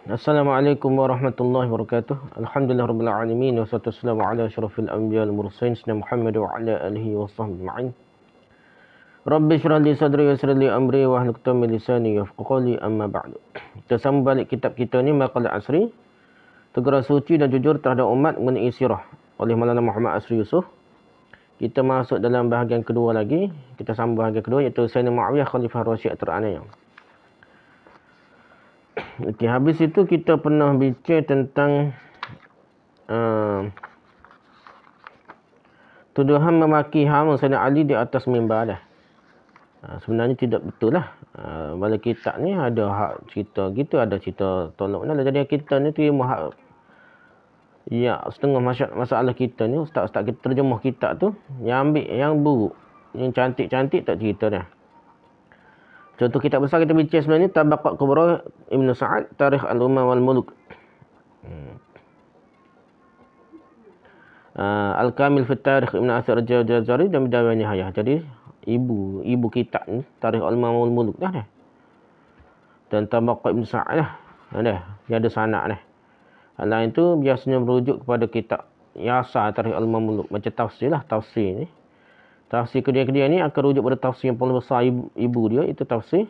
Assalamualaikum warahmatullahi wabarakatuh. Alhamdulillahirabbil alamin wassalatu wassalamu ala asyrafil anbiya'i wal mursalin sayyidina Muhammad wa ala alihi washabbihi ajma'in. Rabbi shrah li sadri wa yassir li amri wa hlul 'uqdatam min lisani yafqahu qawli, amma ba'du. Kita sambung balik kitab kita ni Maqalat Asri, teguran suci dan jujur terhadap umat mengenai sirah oleh Maulana Muhammad Asri Yusof. Kita masuk dalam bahagian kedua lagi. Kita sambung bahagian kedua iaitu Sayyidina Muawiyah Khalifah Rasyid Terakhir. Okey, habis itu kita pernah bincang tentang tuduhan memaki Hamzah Sayyidina Ali di atas mimbar dah. Sebenarnya tidak betul lah. Balik kitab ni ada hak cerita gitu, ada cerita tolak lah. Jadi kita ni terima hak, ya, setengah masalah kita ni, ustaz-ustaz kita terjemah kitab tu, yang ambil yang buruk, yang cantik-cantik tak cerita dah. Contoh kitab besar kita bincang sebenarnya Tabaqat Kubra Ibn Sa'ad, Tarikh Al-Ummah wal Muluk. Al-Kamil fi Tarikh Ibn Athir Al-Jazari dan Bidayah Nihayah. Jadi ibu kitab ni Tarikh Al-Ummah wal Muluk dah. Dan Tabaqat Ibn Sa'ad dah. Dia ada sanak dah. Hal lain tu biasanya merujuk kepada kitab Yasa Tarikh Al-Ummah wal Muluk, macam tafsir lah, tafsir ni. Tafsir kedua-kedua ni akan rujuk pada tafsir yang paling besar ibu dia, itu tafsir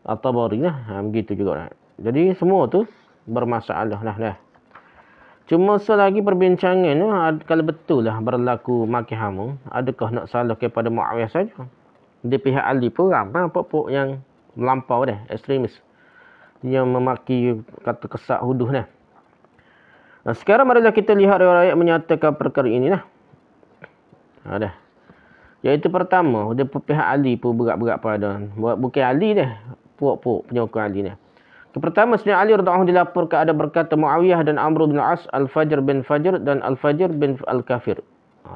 At-Tabari lah. Begitu juga lah. Jadi semua tu bermasalah lah. Cuma selagi perbincangan tu, kalau betul lah berlaku maki hamu, adakah nak salah kepada Muawiyah saja? Di pihak Ali pun ramai pokok yang melampau dah, ekstremis, yang memaki kata kesak huduh dah. Nah, sekarang marilah kita lihat riwayat menyatakan perkara ini lah. Dah. Iaitu pertama, dia pihak Ali pun berat-berat pada. Bukan Ali dah. Puak-puak penyokong Ali dah. Pertama, Sayyidina Ali radhiyallahu anhu dilaporkan ada berkata Muawiyah dan Amr bin As, Al-Fajr bin Fajr dan Al-Fajr bin Al-Kafir.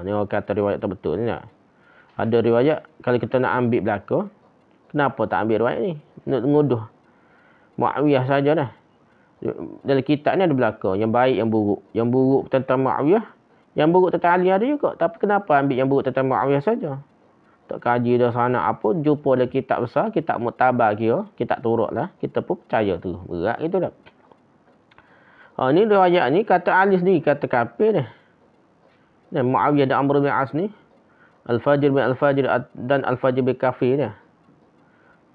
Ni orang kata riwayat tak betul ni lah. Ada riwayat, kalau kita nak ambil belakang, kenapa tak ambil riwayat ni? Nak nguduh Muawiyah saja dah. Dalam kitab ni ada belakang, yang baik, yang buruk. Yang buruk tentang Muawiyah, yang buruk tentang Ali ada juga. Tapi kenapa ambil yang buruk tentang Muawiyah saja? Tak kaji dah sana apa, jumpa dalam kitab besar, kitab Muktabar kira, kitab turut lah. Kita pun percaya tu. Berat gitu dah. Ni riwayat ni, kata Ali sendiri, kata kafir dah. Dan Muawiyah dan Amr bin As ni, Al-Fajr bin Al-Fajr dan Al-Fajr bin Kafir dah.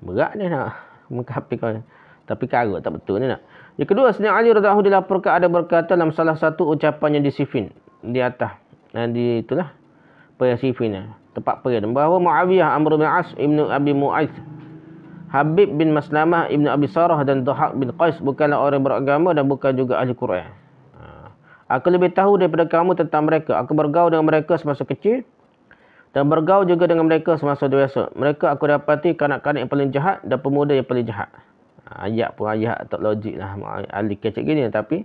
Berat dia nak mengkafir kau. Tapi karut tak betul ni nak. Yang kedua, Sayyidina Ali radhiyallahu anhu dilaporkan ada berkata dalam salah satu ucapannya di Siffin, di atas, dan di itulah perang Siffin, tempat perang, bahawa Muawiyah, Amr bin As, Ibnu Abi Mu'aidh, Habib bin Maslamah, Ibnu Abi Sarah dan Dhahak bin Qais bukanlah orang beragama dan bukan juga ahli Quran. Aku lebih tahu daripada kamu tentang mereka. Aku bergaul dengan mereka semasa kecil dan bergaul juga dengan mereka semasa dewasa. Mereka aku dapati kanak-kanak yang paling jahat dan pemuda yang paling jahat. Ayat pun ayat tak logik lah, ahli kecil gini, tapi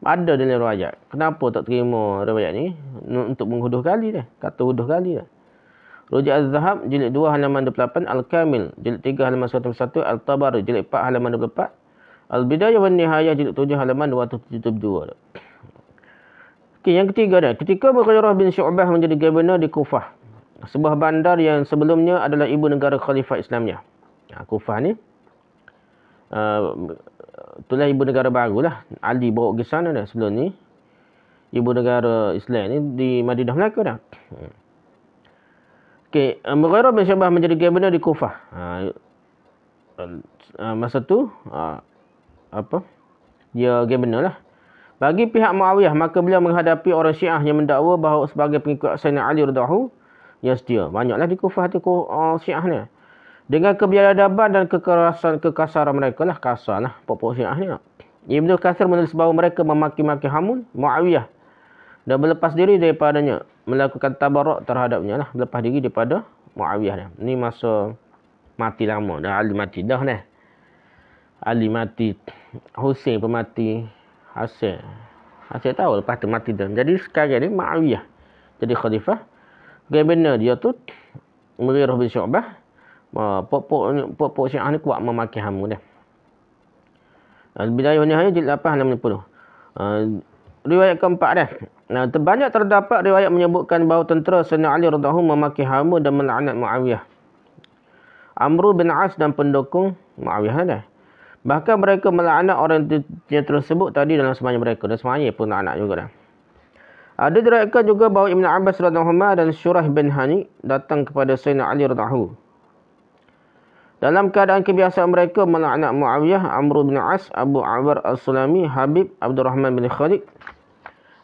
ada dalam riwayat. Kenapa tak terima riwayat ni? Untuk menghuduh kali dah. Kata huduh kali dah. Rujuk Az-Zahab, jilid 2 halaman 28. Al-Kamil, jilid 3 halaman 101. Al-Tabari, jilid 4 halaman 24. Al-Bidayah wa Nihayah, jilid 7 halaman 272. Okey, yang ketiga dah. Ketika Mughirah bin Syu'bah menjadi gubernur di Kufah, sebuah bandar yang sebelumnya adalah ibu negara Khalifah Islamiyah. Kufah ni, itulah ibu negara baru lah. Ali bawa pergi sana dah sebelum ni. Ibu negara Islam ni di Madinah Melaka dah. Okey, Mughirah bin Syu'bah menjadi gubernur di Kufah. Masa tu dia gubernur lah. Bagi pihak Muawiyah, maka beliau menghadapi orang Syiah yang mendakwa bahawa sebagai pengikut Sayyidina Ali radhiyallahu yang setia. Banyaklah di Kufah tu Syiah ni. Dengan kebiadaban dan kekasaran mereka lah, kasar lah pokok Syiah ni. Ibnu Katsir menulis bahawa mereka memaki-maki Hamun, Muawiyah, dan berlepas diri daripadanya, melakukan tabarruk terhadapnya lah, berlepas diri daripada Muawiyah dah. Ni masa mati lama dah, Ali mati dah dah. Ali mati, Husain pun mati, Hasan tahu lepas tu mati dah. Jadi sekarang ni Muawiyah jadi khalifah. Gubernur dia tu Mughirah bin Syu'bah. Pokok Syiah ni kuat memaki hamu dah. Al-Bidayah wa Nihayah jilid 8 halaman 10. Riwayat keempat dah. Terbanyak terdapat riwayat menyebutkan bahawa tentera Sayyidina Ali radhiyallahu anhu memaki hamu dan melaknat Muawiyah, Amr bin As dan pendukung Muawiyah dah. Bahkan mereka melaknat orang yang tersebut tadi dalam sembahyang mereka. Dan sembahyang pun laknat juga dah. Ada diriwayatkan juga bahawa Ibn Abbas radhiyallahu anhu dan Syurah bin Hani datang kepada Sayyidina Ali radhiyallahu anhu. Dalam keadaan kebiasaan mereka melaknat Muawiyah, Amr bin As, Abu Awar As-Sulami, Habib, Abdurrahman bin Khalid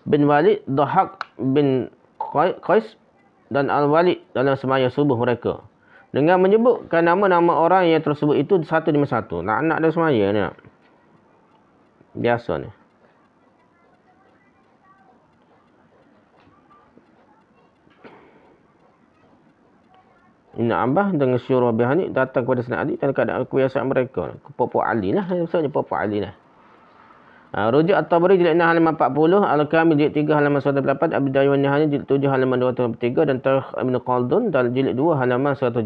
bin Walid, Dhahak bin Qais dan Al-Walid dalam sembahyang subuh mereka. Dengan menyebutkan nama-nama orang yang tersebut itu satu demi satu. Laknat dan sembahyang ni. Biasa ni. Ibn Abbas dengan Syurah bin Hani datang kepada Sayyidina Ali dan keadaan kebiasaan mereka. Puak-puak Ali lah. Maksudnya puak-puak Ali lah. Rujuk At-Tabari jilid 6 halaman 40, Al-Kamil jilid 3 halaman 108, Abu Dawud Nihani jilid 7 halaman 203 dan Tarikh Ibn Khaldun dan jilid 2 halaman 117.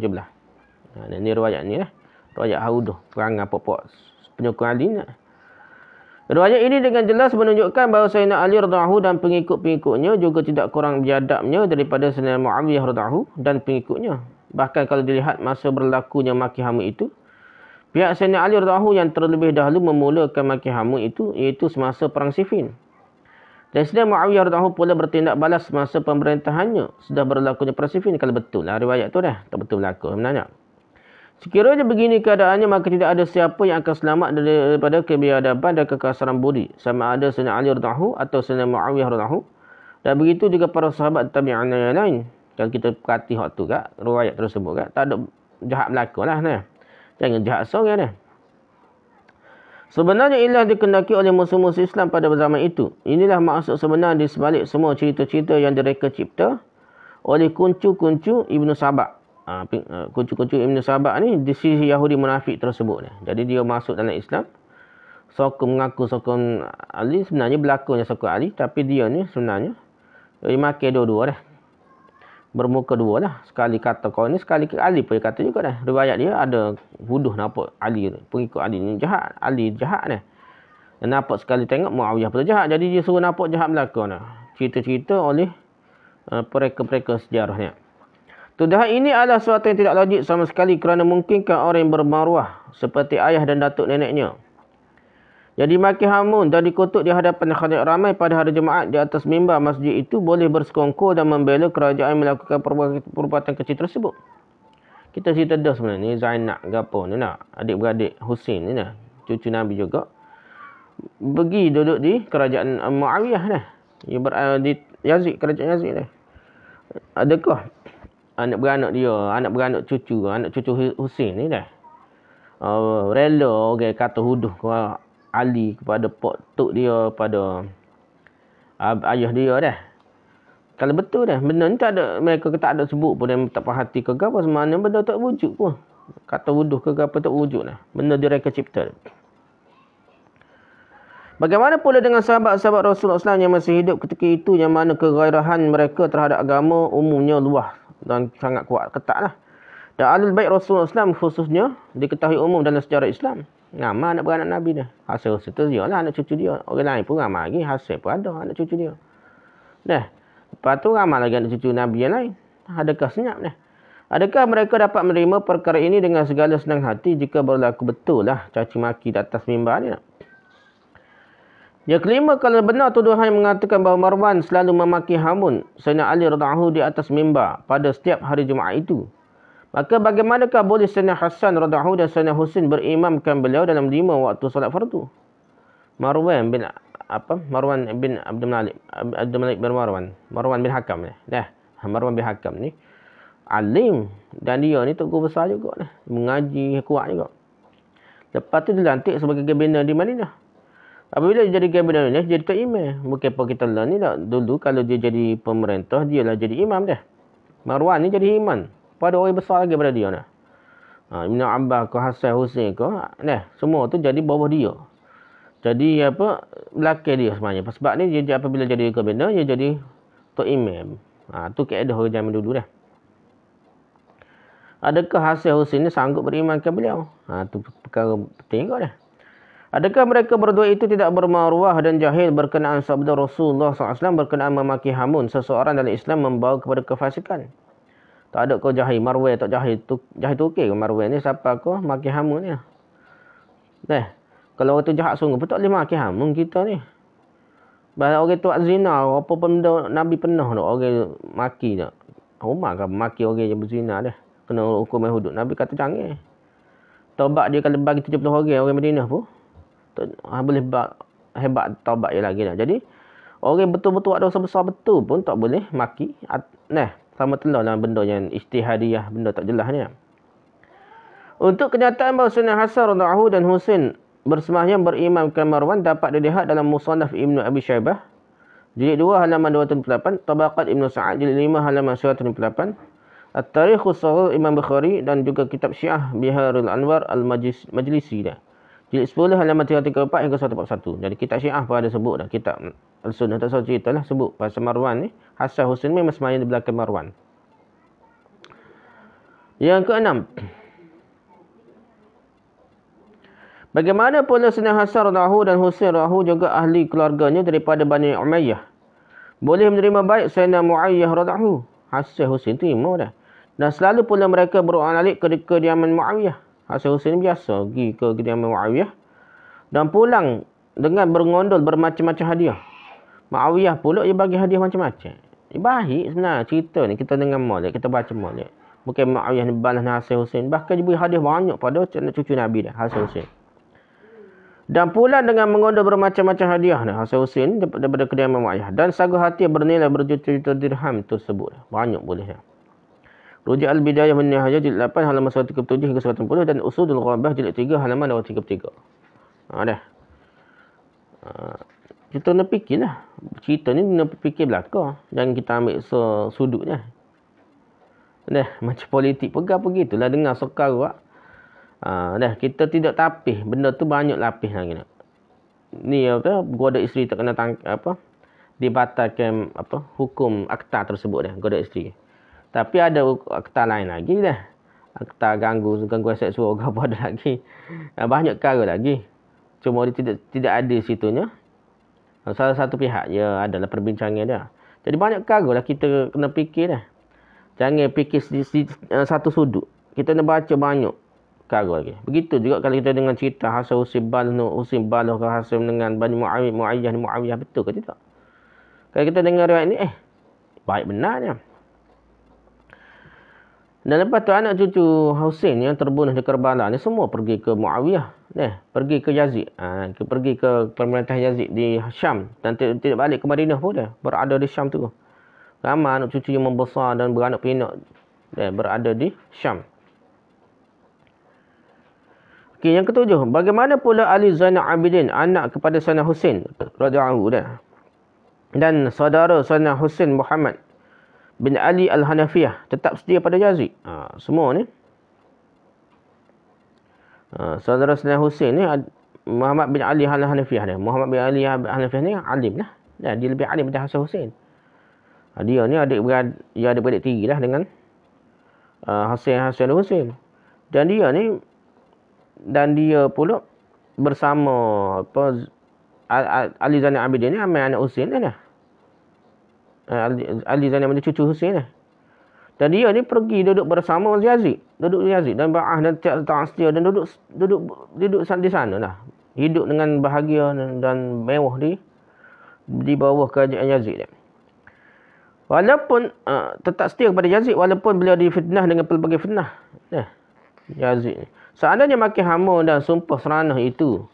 Ini riwayat ni lah. Riwayat Hauduh, perangai puak-puak penyokong Ali ni. Riwayat ini dengan jelas menunjukkan bahawa Sayyidina Ali radhiyallahu dan pengikut-pengikutnya juga tidak kurang biadabnya daripada Sayyidina Muawiyah radhiyallahu dan pengikutnya. Bahkan kalau dilihat masa berlakunya maki hamu itu, pihak Sayyidina Ali radhiyallahu yang terlebih dahulu memulakan maki hamu itu iaitu semasa perang Siffin. Dan Sayyidina Muawiyah radhiyallahu pula bertindak balas semasa pemerintahannya sudah berlakunya perang Siffin. Kalau betul lah riwayat tu dah, tak betul berlaku sebenarnya. Sekiranya begini keadaannya, maka tidak ada siapa yang akan selamat daripada kebiadaban dan kekasaran budi, sama ada Sayyidina Ali radhiyallahu atau Sayyidina Muawiyah radhiyallahu. Dan begitu juga para sahabat tabi'in yang lain. Kalau kita perhati hak tu kak, riwayat tersebut kak, tak ada jahat berlaku lah ni. Jangan jahat seorang ni. Sebenarnya inilah dikendaki oleh musuh-musuh Islam pada zaman itu. Inilah maksud sebenar di sebalik semua cerita-cerita yang direka cipta oleh kuncu-kuncu Ibn Sabak. Kuncu-kuncu Ibn Sabak ni di sisi Yahudi munafik tersebut ni. Jadi dia masuk dalam Islam. Sokong mengaku sokong Ali. Sebenarnya berlakunya sokong Ali. Tapi dia ni sebenarnya dia makan dua-dua dah. Bermuka dua lah. Sekali kata kau ni, sekali Ali pun kata juga dah. Riwayat dia ada wuduh nampak Ali, pengikut Ali ni jahat. Ali jahat ni. Dan nampak sekali tengok Muawiyah pun jahat. Jadi dia suruh nampak jahat belaka ni. Cerita-cerita oleh pereka-pereka sejarah ni. Tuduhan ini adalah sesuatu yang tidak logik sama sekali kerana mungkinkah orang yang bermaruah seperti ayah dan datuk neneknya jadi maki hamun dan dikutuk di hadapan khalayak ramai pada hari Jumaat di atas mimbar masjid itu boleh bersekongkol dan membela kerajaan melakukan perbuatan kecil tersebut. Kita cerita dah sebenarnya ni Zainab ke apa ni nak. Adik-beradik Husin ni nak. Cucu Nabi juga. Pergi duduk di kerajaan Muawiyah dah. Di Yazid, kerajaan Yazid dah. Adakah anak beranak cucu Husin ni dah. Rela orang kata huduh Ali kepada pak tok dia, pada ayah dia dah. Kalau betul dah, benda ni tak ada, mereka tak ada sebut pun, dan tak perhati ke apa, sebenarnya benda tak wujud pun. Kata wuduh ke apa tak wujud lah. Benda direka cipta. Bagaimana pula dengan sahabat-sahabat Rasulullah SAW yang masih hidup ketika itu, yang mana kegairahan mereka terhadap agama umumnya luas dan sangat kuat, ketat lah. Dan Ahlul Bait Rasulullah SAW khususnya diketahui umum dalam sejarah Islam. Ramai anak beranak Nabi dia. Hasil itu dia lah anak cucu dia. Orang lain pun ramai lagi. Hasil pun ada anak cucu dia. Dah. Lepas tu ramai lagi anak cucu Nabi yang lain. Adakah senyap dah? Adakah mereka dapat menerima perkara ini dengan segala senang hati jika berlaku betul lah caci maki di atas mimbar ni? Yang kelima, kalau benar tuduhan yang mengatakan bahawa Marwan selalu memaki hamun Sayyidina Ali radhiyallahu di atas mimbar pada setiap hari Jumaat itu, maka bagaimanakah boleh Sayyidina Hasan radhiyallahu dan Sayyidina Husin berimamkan beliau dalam 5 waktu solat fardu? Marwan bin Abdul Malik bin Marwan bin Hakam ni. Dah, Marwan bin Hakam ni alim dan dia ni tokoh besar juga dah. Mengaji kuat juga. Lepas tu dia lantik sebagai gubernur di Madinah. Apabila dia jadi gubernur ni, jadi tok imam. Bukan apa kita lah ni dah. Dulu kalau dia jadi pemerintah, dia lah jadi imam dah. Marwan ni jadi imam. Pada orang besar lagi pada dia dah. Ibn Abbas ke Hasan Husin ke, nah, semua tu jadi bawah dia. Jadi apa, belakang dia sebenarnya. Sebab ni dia apabila jadi gubernur, dia jadi tok imam. Tu kaedah orang zaman dulu dah. Adakah Hasan Husin ni sanggup berimankan beliau? Tu perkara penting juga dah. Adakah mereka berdua itu tidak bermaruah dan jahil berkenaan sabda Rasulullah SAW berkenaan memaki hamun seseorang dalam Islam membawa kepada kefasikan? Tak ada kau jahil, marwah tak jahil. Jahil tu okey ke marwah ni? Siapa kau maki hamun ni? Dah. Kalau orang tu jahat sungguh pun tak boleh maki hamun kita ni. Bahkan orang tu buat zina, apa pun benda Nabi pernah tak orang maki tak. Umar kan maki orang yang berzina dah. Kena hukuman hudud. Nabi kata jangan. Taubat dia kalau bagi 70 orang Madinah pun. Boleh hebat taubat dia lagi dah. Jadi, orang betul-betul buat dosa besar betul pun tak boleh maki. Sama telah dalam benda yang ijtihadiyah, benda tak jelas ni. Untuk kenyataan bahawa Sayyidina Hasan radhiyallahu dan Husain bersemayam berimamkan Marwan dapat dilihat dalam Musannaf Ibnu Abi Syaibah jilid 2 halaman 208, Tabaqat Ibnu Sa'ad jilid 5 halaman 128, At-Tarikhus Shaghir Imam Bukhari dan juga kitab Syiah Biharul Anwar Al-Majlisi dah. Jilid 10 halaman 334 hingga 141. Jadi kitab Syiah pun ada sebut dah, kitab Al-Sunnah tak salah cerita lah sebut pasal Marwan ni. Hasan Husain memang semayam di belakang Marwan. Yang keenam, bagaimana pula Sayyidina Hasan radhiyallahu dan Husain radhiyallahu juga ahli keluarganya daripada Bani Umayyah. Boleh menerima baik Sayyidina Muayyah radhiyallahu. Hasan Husain terima dah. Dan selalu pula mereka berulang-alik ke kediaman Muawiyah. Hasan Husain biasa pergi ke kediaman Muawiyah dan pulang dengan berngondol bermacam-macam hadiah. Muawiyah pula dia bagi hadiah macam-macam. Baik sebenarnya cerita ni kita dengar molek, kita baca molek. Bukan Muawiyah ni balas Hasan Husain, bahkan dia beri hadiah banyak pada cucu Nabi dah, Hasan Husain. Dan pula dengan mengondol bermacam-macam hadiah Hasan Husain daripada kediaman Muayyah. Dan sagu hati bernilai berjuta-juta dirham tersebut. Banyak boleh dah. Rujuk Al-Bidayah wa Nihayah jilid 8 halaman 137 hingga 140 dan Usudul Ghabah jilid 3 halaman 233. Dah. Kita nak fikirlah. Cerita ni nak fikir belakang. Jangan kita ambil sudutnya. Dah, macam politik pegang begitulah dengar sekarang. Dah, kita tidak tapih. Benda tu banyak lapis lagi nak. Ni goda isteri tak kena dibatalkan hukum akta tersebut dah, goda isteri. Tapi ada akta lain lagi dah. Akta gangguan seksual ke apa ada lagi. Banyak perkara lagi. Cuma dia tidak ada situnya. Salah satu pihak ya adalah perbincangan dia. Jadi banyak perkara lah kita kena fikir dah. Jangan fikir satu sudut. Kita nak baca banyak perkara lagi. Begitu juga kalau kita dengan cerita Hasan Husain Balah ke Hasan dengan Bani Muayyah betul ke tidak? Kalau kita dengar riwayat ni baik benarnya. Dan lepas tu anak cucu Husain yang terbunuh di Karbala ni semua pergi ke Muawiyah. Pergi ke Yazid. Pergi ke pemerintahan Yazid di Syam. Dan tidak balik ke Madinah pun dah. Berada di Syam tu. Ramai anak cucu yang membesar dan beranak pinak berada di Syam. Okay, yang ketujuh. Bagaimana pula Ali Zainal Abidin, anak kepada Sayyidina Husain radhiyallahu anhu dan saudara Sayyidina Husain Muhammad bin Ali Al-Hanafiyah tetap setia pada Yazid. Semua ni. Saudara Sayyidina Husain ni Muhammad bin Ali Al-Hanafiyah ni. Muhammad bin Ali Al-Hanafiyah ni alim lah. Dia lebih alim daripada Hasan Husain. Dia ni adik-beradik tinggi lah dengan Hasan Husain. Dan dia pula bersama Ali Zainal Abidin ni amai anak Husain lah. Ali Zainal Abidin cucu Husain lah. Dan dia ni pergi duduk bersama Yazid. Duduk di Yazid dan ba'ah dan ta'astir dan duduk di sana lah. Hidup dengan bahagia dan mewah di bawah kerajaan Yazid. Walaupun tetap setia kepada Yazid walaupun beliau difitnah dengan pelbagai fitnah. Yazid ni. Seandainya makin hama dan sumpah seranah itu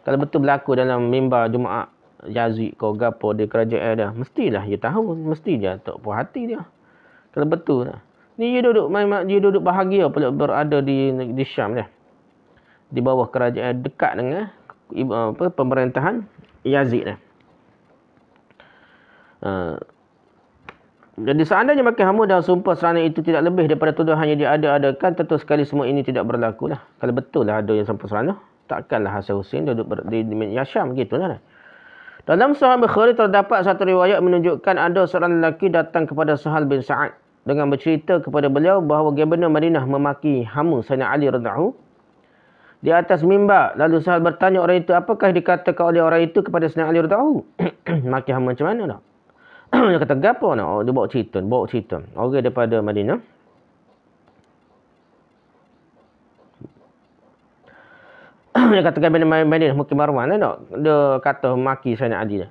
kalau betul berlaku dalam mimbar Jumaat Yazid kau gapo di kerajaan dia, mestilah dia tahu, mesti dia tak puas hati dia. Kalau betul lah. Ni dia duduk bahagia pula berada di Syam dia. Di bawah kerajaan dekat dengan pemerintahan Yazid dah. Jadi seandainya makin hama dan sumpah seranah itu tidak lebih daripada tuduhan yang diada-adakan, tentu sekali semua ini tidak berlaku lah. Kalau betul lah ada yang sumpah seranah, takkanlah Hasan Husain duduk di Syam gitu lah. Dalam Sahih Bukhari terdapat satu riwayat menunjukkan ada seorang lelaki datang kepada Sahal bin Sa'ad dengan bercerita kepada beliau bahawa Gubernur Madinah memaki hama Sayyidina Ali radhiyallahu di atas mimbar. Lalu Sahal bertanya orang itu, apakah dikatakan oleh orang itu kepada Sayyidina Ali radhiyallahu? Maki hama macam mana tak? Dia kata gapo nak? Dia bawa cerita. Orang daripada Madinah. Dia katakan Madinah Mukim Marwan tak? Dia kata maki Sayyidina Ali dah.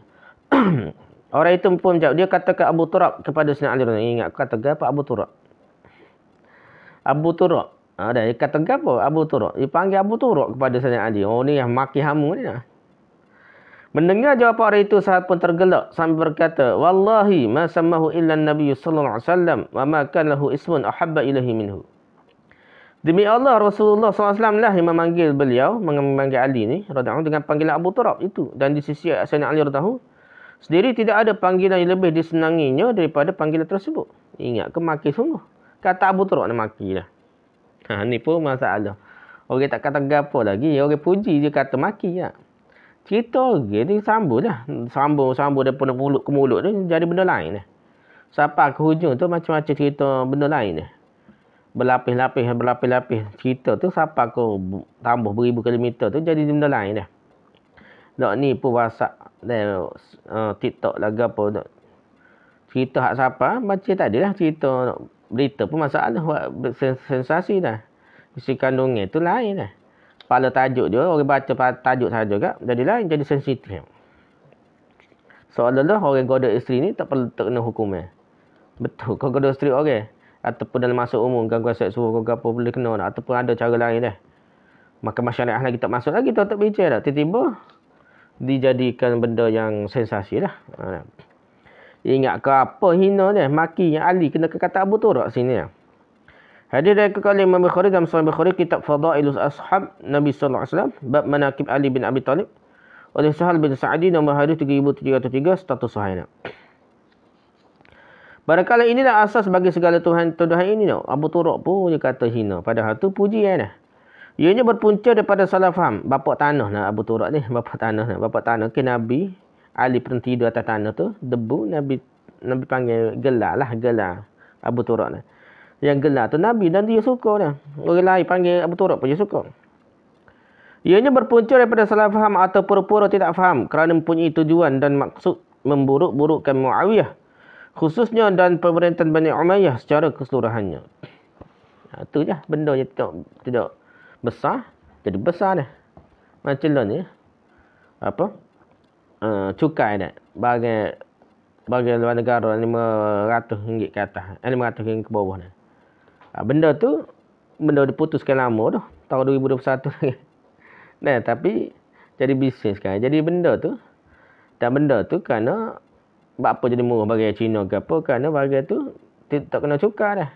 Orang itu pun jawab, dia katakan Abu Turab kepada Sayyidina Ali. Ingat kata apa Abu Turab? Abu Turab. Dia kata apa Abu Turab? Dia panggil Abu Turab kepada Sayyidina Ali. Oh ni yang maki hamu ni dah. Mendengar jawapan orang itu, sahabat pun tergelak sambil berkata, wallahi ma sammahu illa an-nabiy sallallahu alaihi wasallam wa ma kana lahu ismun ahabba ilaihi minhu. Demi Allah, Rasulullah SAW lah yang memanggil beliau, memanggil Ali ni radhiyallahu dengan panggilan Abu Turab itu. Dan di sisi Sayyidina Ali radhiyallahu sendiri tidak ada panggilan yang lebih disenanginya daripada panggilan tersebut. Ingat ke maki sungguh. Kata Abu Turab nak maki dah. Ni pun masalah. Orang tak kata gapo lagi, orang puji je kata maki lah. Cerita orang ni sambung lah. Sambung daripada mulut ke mulut ni jadi benda lain lah. Sampai ke hujung tu macam-macam cerita benda lain lah. Berlapis-lapis cerita tu sampai ke tambah beribu kilometer tu jadi benda lain dah. Dok ni pun WhatsApp dan TikTok lagi apa dok. Cerita hak siapa baca tadi lah cerita berita pun masalah sensasi dah. Isi kandungnya tu lain dah. Kepala tajuk je orang baca tajuk saja kak jadi lain, jadi sensitif. Seolah-olah orang goda isteri ni tak perlu terkena hukuman. Betul kau goda isteri orang ataupun dalam masa umum gangguan seksual kau apa boleh kena tak? Ataupun ada cara lain dah. Maka masyarakat lagi tak masuk lagi tak bicara dah. Tiba-tiba dijadikan benda yang sensasi lah. Ingat ke apa hina dia maki yang Ali kena ke kata Abu Turab sini lah. Hadir dari kekali Imam Bukhari dalam Sahih Bukhari kitab Fadailus Ashab Nabi sallallahu alaihi wasallam bab manaqib Ali bin Abi Talib oleh Sahal bin Sa'di nombor hadis 3303 status sahih. Barangkali inilah asas bagi segala tuduhan ini tau. Abu Turab pun dia kata hina. Padahal tu pujian dah. Ianya berpunca daripada salah faham. Bapak tanah lah Abu Turab ni. Bapak tanah ke Nabi Ali pernah tidur atas tanah tu. Debu Nabi panggil gelar Abu Turab ni. Yang gelar tu Nabi dan dia suka dah. Orang lain panggil Abu Turab pun dia suka. Ianya berpunca daripada salah faham atau pura-pura tidak faham kerana mempunyai tujuan dan maksud memburuk-burukkan Muawiyah. Khususnya dan pemerintahan Bani Umayyah secara keseluruhannya. Itu je benda yang tidak besar. Jadi besar dah. Macam lah ni. Cukai dah. Bagi luar negara RM500 ke atas. RM500 ke bawah dah. Benda tu diputuskan lama dah. Tahun 2021 lagi. Nah, tapi jadi bisnes kan. Jadi benda tu kerana apa jadi murah bagi Cina ke apa, kerana bagi tu tak kena cukai dah.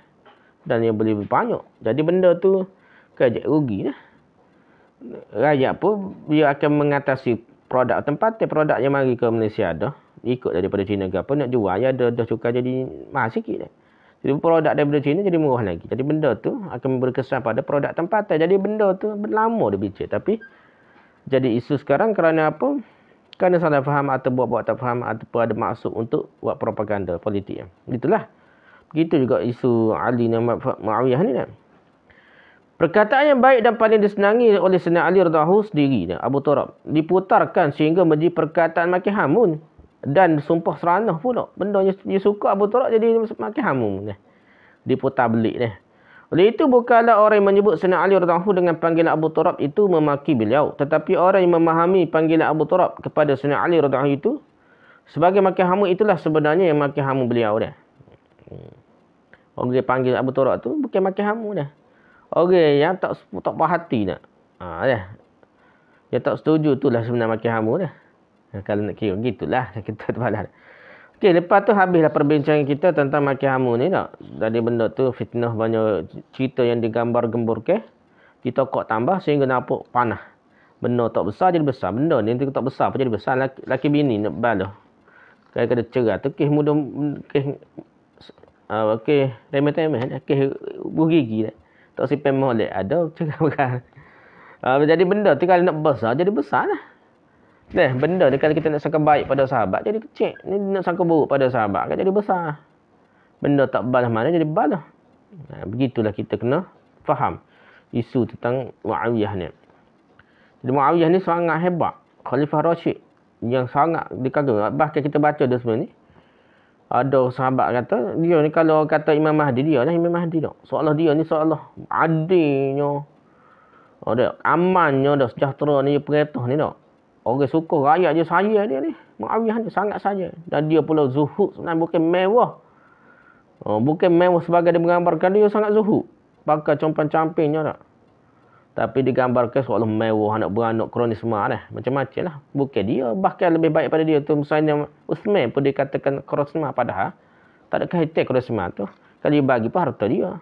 Dan dia boleh banyak. Jadi benda tu kerja rugi dah. Rakyat pun dia akan mengatasi produk tempatan, produk yang mari ke Malaysia dah. Ikut daripada Cina ke apa nak jual ya dah cukai jadi mahal sikit dah. Jadi produk daripada Cina jadi murah lagi. Jadi benda tu akan berkesan pada produk tempatan. Jadi benda tu lama dia bincang. Tapi jadi isu sekarang kerana apa? Kerana salah faham atau buat-buat tak faham ataupun ada maksud untuk buat propaganda politik. Itulah. Begitu juga isu Ali dan Muawiyah ni kan. Perkataan yang baik dan paling disenangi oleh Sayyidina Ali radhiyallahu sendiri Abu Turab diputarkan sehingga menjadi perkataan makin hamun. Dan sumpah seranah pula. Benda yang dia suka Abu Turab jadi makin hamun. Diputar belik dah. Oleh itu bukanlah orang yang menyebut Sayyidina Ali radhiyallahu dengan panggilan Abu Turab itu memaki beliau. Tetapi orang yang memahami panggilan Abu Turab kepada Sayyidina Ali radhiyallahu itu sebagai makin hamun itulah sebenarnya yang makin hamun beliau dah. Orang yang panggil Abu Turab tu bukan makin hamun dah. Orang yang tak puas hati dah. Dah. Yang tak setuju itulah sebenarnya makin hamun dah. Kalau nak kira gitulah kita terbalas. Okey, lepas tu habislah perbincangan kita tentang makin hamun ni tak. Dari benda tu fitnah banyak cerita yang digambar-gembur ke. Kita kok tambah sehingga nampak panah. Benda tak besar jadi besar. Benda ni tak besar pun jadi besar. Laki bini nak balah. Kadang-kadang cerah tu kes muda kes remeh-temeh kes buh gigi dah. Tak simpan molek ada cerah bukan. Jadi benda tu kalau nak besar jadi besar lah. Benda ni kalau kita nak sangka baik pada sahabat jadi kecil. Ni nak sangka buruk pada sahabat kan jadi besar. Benda tak balas mana jadi balas. Begitulah kita kena faham isu tentang Muawiyah ni. Jadi Muawiyah ni sangat hebat. Khalifah Rashid yang sangat dikagumi. Bahkan kita baca dah sebenarnya ni. Ada sahabat kata, dia ni kalau kata Imam Mahdi, dia lah Imam Mahdi tak. Seolah dia ni seolah adilnya. Oh dah amannya dah sejahtera ni perintah ni dah. Orang suka rakyat je saya dia ni. Muawiyah ni sangat saja. Dan dia pula zuhud sebenarnya bukan mewah. Bukan mewah sebagai dia menggambarkan dia sangat zuhud. Pakai compang-campingnya dah. Tapi digambarkan seolah mewah, nak beranak kronisma dah. Macam-macam lah. Bukan dia. Bahkan lebih baik pada dia tu. Misalnya Uthman pun dikatakan kronisma padahal. Tak ada kaitan kronisma tu. Kalau dia bagi pun harta dia.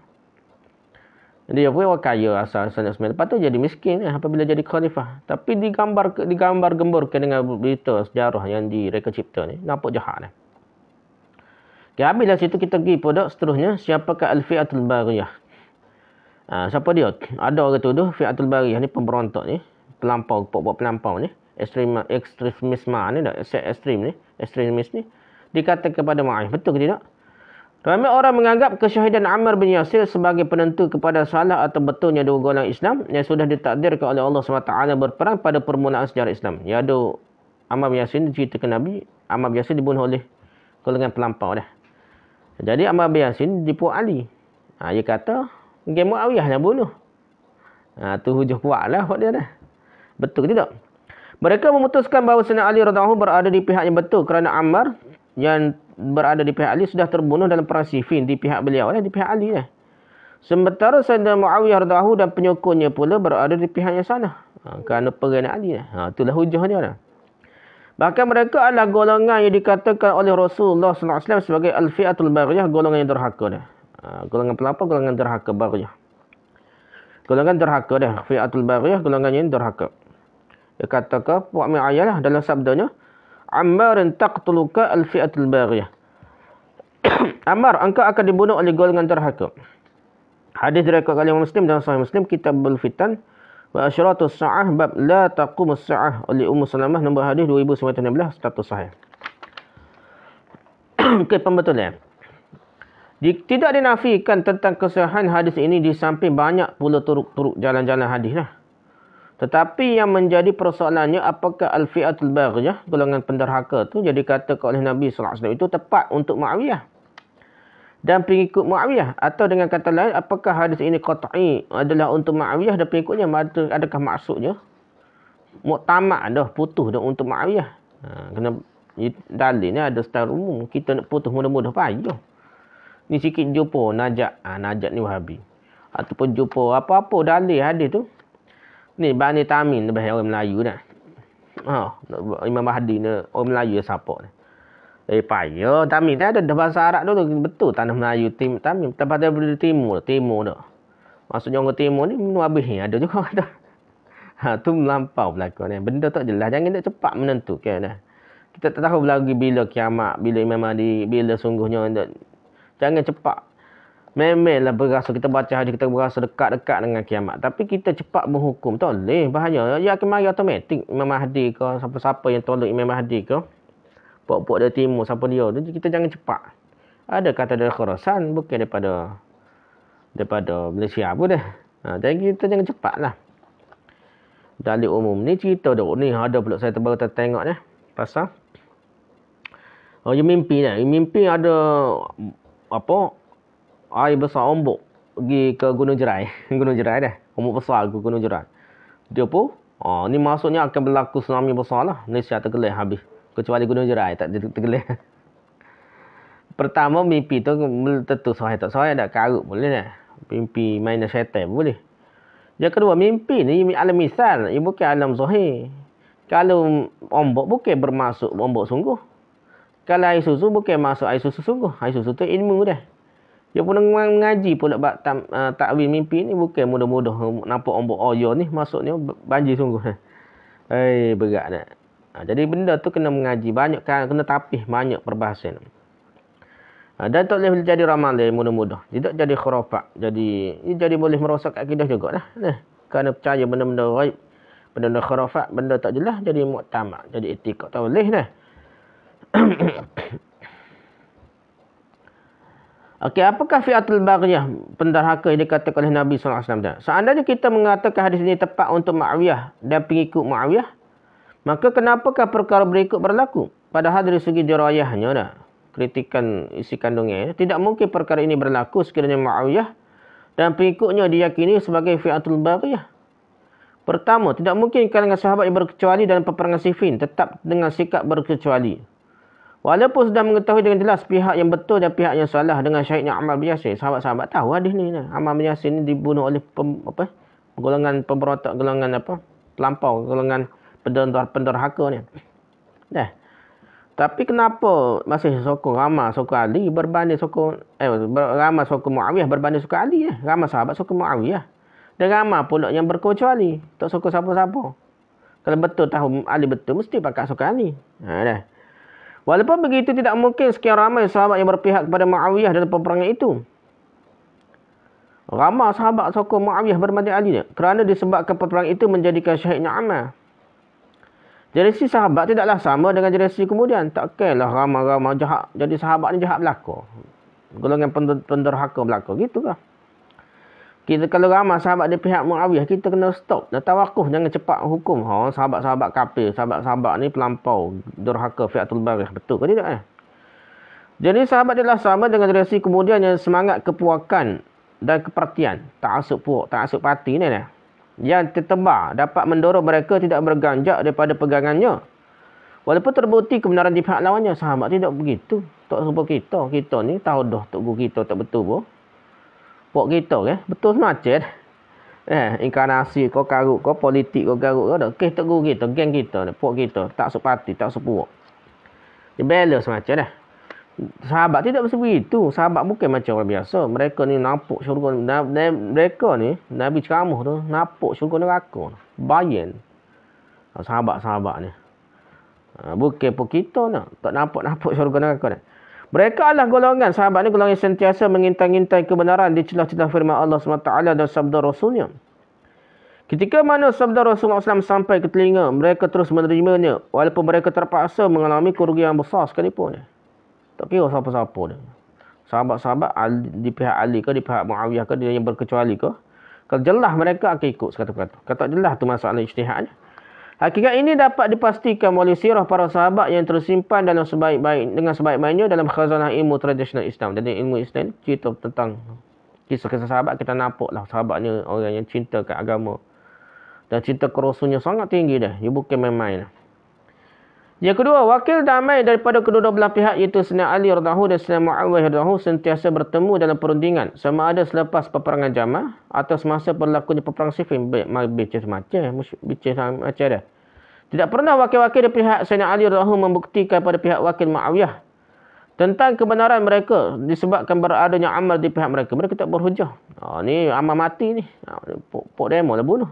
Dia pun orang kaya asal-asalnya Uthman. Lepas tu jadi miskin apabila jadi khalifah. Tapi digambar-gemburkan dengan berita sejarah yang direka cipta ni. Nampak jahat ni. Okay, habislah situ kita pergi pada seterusnya. Siapakah Al-Fi'atul Bariyah? Siapa dia? Ada orang tuduh Fi'atul Bariyah ni pemberontak ni. Pelampau, pokok pelampau ni. Ekstremisme ni dah. Ekstremis ni. Dikatakan kepada Muawiyah. Betul ke tidak? Ramai orang menganggap kesyahidan Ammar bin Yasir sebagai penentu kepada salah atau betulnya dua golongan Islam yang sudah ditakdirkan oleh Allah SWT berperang pada permulaan sejarah Islam. Ya ada Ammar bin Yasir diceritakan Nabi, Ammar bin Yasir dibunuh oleh golongan pelampau dah. Jadi Ammar bin Yasir dipuak Ali. Dia kata, Gen Muawiyah yang bunuh. Tu hujah kuat lah buat dia dah. Betul ke tidak? Mereka memutuskan bahawa Sayyidina Ali radhiyallahu anhu berada di pihak yang betul kerana Ammar yang berada di pihak Ali sudah terbunuh dalam perang Siffin di pihak beliau di pihak Ali Sementara Sayyidina Muawiyah radhiyallahu anhu dan penyokongnya pula berada di pihak yang sana. Kerana perang Ali itulah hujah dia dah. Bahkan mereka adalah golongan yang dikatakan oleh Rasulullah sallallahu alaihi wasallam sebagai Al-Fi'atul Bariyah, golongan yang derhaka dah. Golongan pelampau, golongan derhaka Bariyah. Golongan derhaka dah. Fi'atul Bariyah, golongan yang derhaka. Dia katakan puak Muawiyah lah dalam sabdanya, Ammar taqtuluka al-fi'atul bariyah. Ammar, engkau akan dibunuh oleh golongan derhaka. Hadis diriwayatkan oleh Muslim dalam Sahih Muslim Kitabul Fitan wa Asyratus Sa'ah bab la taqumus sa'ah oleh Ummu Salamah, nombor hadis 2916, status sahih. Okey, pembetulan. Tidak dinafikan tentang kesahihan hadis ini di samping banyak pula turuk-turuk jalan-jalan hadis lah. Tetapi yang menjadi persoalannya apakah Al-Fi'atul Bariyah, golongan penderhaka tu jadi kata oleh Nabi SAW itu tepat untuk Muawiyah dan pengikut Muawiyah, atau dengan kata lain apakah hadis ini qat'i adalah untuk Muawiyah dan pengikutnya, adakah maksudnya muktamad dah putus dah untuk Muawiyah. Kena dalil ni ada secara umum, kita nak putus mudah-mudah payah. Ni sikit jumpa najak ni Wahabi ataupun jumpa apa-apa dalil hadis tu. Ni Bani Tamin lebih orang Melayu dah. Imam Mahdi ni orang Melayu siapa ni? Payah Tamin ada bahasa Arab dulu betul tanah Melayu Tamin. Tempat dia berdiri timur dah. Maksudnya orang timur ni habis ni ada juga ada. Tu melampau berlaku ni. Benda tak jelas, jangan nak cepat menentukan dah. Kita tak tahu lagi bila kiamat, bila Imam Mahdi, bila sungguhnya jangan cepat. Memanglah berasa kita baca hadis kita berasa dekat-dekat dengan kiamat. Tapi kita cepat berhukum tak boleh. Bahaya. Ya akan mari automatik Imam Mahdi ke, siapa-siapa yang tolak Imam Mahdi ke. Pok-pok dari timur, siapa dia tu. Kita jangan cepat. Ada kata dari Khurasan, bukan daripada Malaysia pun dah. Jadi kita jangan cepat lah. Dalil umum ni cerita dah. Ni ada pula saya baru tengok ni. Pasal. Dia mimpi ni. Mimpi ada air besar ombak pergi ke Gunung Jerai. Gunung Jerai dah. Ombak besar ke Gunung Jerai. Dia pun, ni maksudnya akan berlaku tsunami besar lah. Malaysia tergelam habis. Kecuali Gunung Jerai tak tergelam. Pertama mimpi tu tentu sahih tak sahih dah. Karut boleh dah. Mimpi mainan syaitan boleh. Yang kedua mimpi ni alam misal. Ia bukan alam zahir. Kalau ombak bukan bermaksud ombak sungguh. Kalau air susu bukan masuk air susu sungguh. Air susu tu ilmu dah. Dia pun mengaji pula bab takwil mimpi ni bukan mudah-mudah nampak ombak oyo ni maksudnya banjir sungguh. Berat dah. Jadi benda tu kena mengaji banyak kan, kena tapih banyak perbahasan. Dan tak boleh jadi ramalan mudah-mudah. Tidak jadi khurafat. Jadi boleh merosak akidah jugalah. Kerana percaya benda-benda ghaib, benda-benda khurafat, benda tak jelas jadi muktamad, jadi etikad tak boleh dah. Okey, apakah Fi'atul Bariyah, penderhaka yang dikatakan oleh Nabi SAW? Seandainya kita mengatakan hadis ini tepat untuk Muawiyah dan pengikut Muawiyah, maka kenapakah perkara berikut berlaku? Padahal dari segi dirayahnya dah, kritikan isi kandungnya, tidak mungkin perkara ini berlaku sekiranya Muawiyah dan pengikutnya diyakini sebagai Fi'atul Bariyah. Pertama, tidak mungkin kalangan sahabat yang berkecuali dalam peperangan Siffin tetap dengan sikap berkecuali. Walaupun sudah mengetahui dengan jelas pihak yang betul dan pihak yang salah dengan syahidnya Ammar bin Yasir. Sahabat-sahabat tahu hadis ni. Ammar bin Yasir ni dibunuh oleh golongan pemberontak, golongan pelampau, golongan penderhaka ni. Dah. Tapi kenapa masih sokong ramai sokong Ali berbanding sokong ramai sokong Muawiyah berbanding sokong Ali ya? Ramai sahabat sokong Muawiyah. Dan ramai pula yang berkecuali. Tak sokong siapa-siapa. Kalau betul tahu Ali betul, mesti pakai sokong Ali. Dah. Walaupun begitu, tidak mungkin sekian ramai sahabat yang berpihak kepada Muawiyah dalam peperangan itu. Ramai sahabat sokong Muawiyah berbanding Ali dia. Kerana disebabkan peperangan itu menjadikan syahidnya Ammar. Generasi sahabat tidaklah sama dengan generasi kemudian. Takkanlah ramai-ramai jahat. Jadi sahabat ni jahat belaka. Golongan penderhaka belaka. Gitu kah? Kita kalau ramai sahabat di pihak Muawiyah, kita kena stop. Dan tawakuf, jangan cepat hukum. Sahabat-sahabat kafir, sahabat-sahabat ni pelampau, durhaka, fi'atul barih. Betul ke tidak? Jadi sahabat adalah sama dengan generasi kemudian yang semangat kepuakan dan kepartian. Ta'asub puak, ta'asub parti ni. Yang tertebar dapat mendorong mereka tidak berganjak daripada pegangannya. Walaupun terbukti kebenaran di pihak lawannya, sahabat tidak begitu. Tak serupa kita. Kita ni tahu dah tok guru kita tak betul pun. Pok kita betul semacam inkarnasi kau karut kau politik kau garut kau dah tok guru kita, geng kita ni, pok kita tak sepati, tak sepuak. Dia bela semacam dah. Sahabat tidak seperti itu. Sahabat bukan macam orang biasa. Mereka ni nampak syurga. Mereka ni Nabi ceramah tu nampak syurga neraka. Bayan sahabat-sahabat ni. Bukan pun kita nak tak nampak syurga neraka ni. Mereka adalah golongan sahabat ni, golongan yang sentiasa mengintai-intai kebenaran di celah-celah firman Allah SWT dan sabda Rasulnya. Ketika mana sabda Rasulullah SAW sampai ke telinga, mereka terus menerimanya walaupun mereka terpaksa mengalami kerugian besar sekalipun. Tak kira siapa-siapa dia. Sahabat-sahabat di pihak Ali ke, di pihak Muawiyah ke, dia yang berkecuali ke. Kalau jelas mereka akan ikut sekata-kata. Kalau tak jelas tu masalah ijtihadnya. Hakikat ini dapat dipastikan oleh sirah para sahabat yang tersimpan dengan sebaik-baiknya dalam khazanah ilmu tradisional Islam. Jadi ilmu Islam cerita tentang kisah-kisah sahabat, kita nampaklah sahabatnya orang yang cinta ke agama dan cinta ke Rasulnya sangat tinggi dah. Dia bukan main-main. Yang kedua, wakil damai daripada kedua-dua belah pihak iaitu Sayyidina Ali radhiyallahu dan Sayyidina Muawiyah radhiyallahu sentiasa bertemu dalam perundingan sama ada selepas peperangan Jamal atau semasa berlakunya peperangan Siffin. Bicara semacam dah. Tidak pernah wakil-wakil dari pihak Sayyidina Ali radhiyallahu membuktikan pada pihak wakil Muawiyah tentang kebenaran mereka disebabkan beradanya amal di pihak mereka. Mereka tak berhujah. Ni amal mati ni. Pok demo lah bunuh.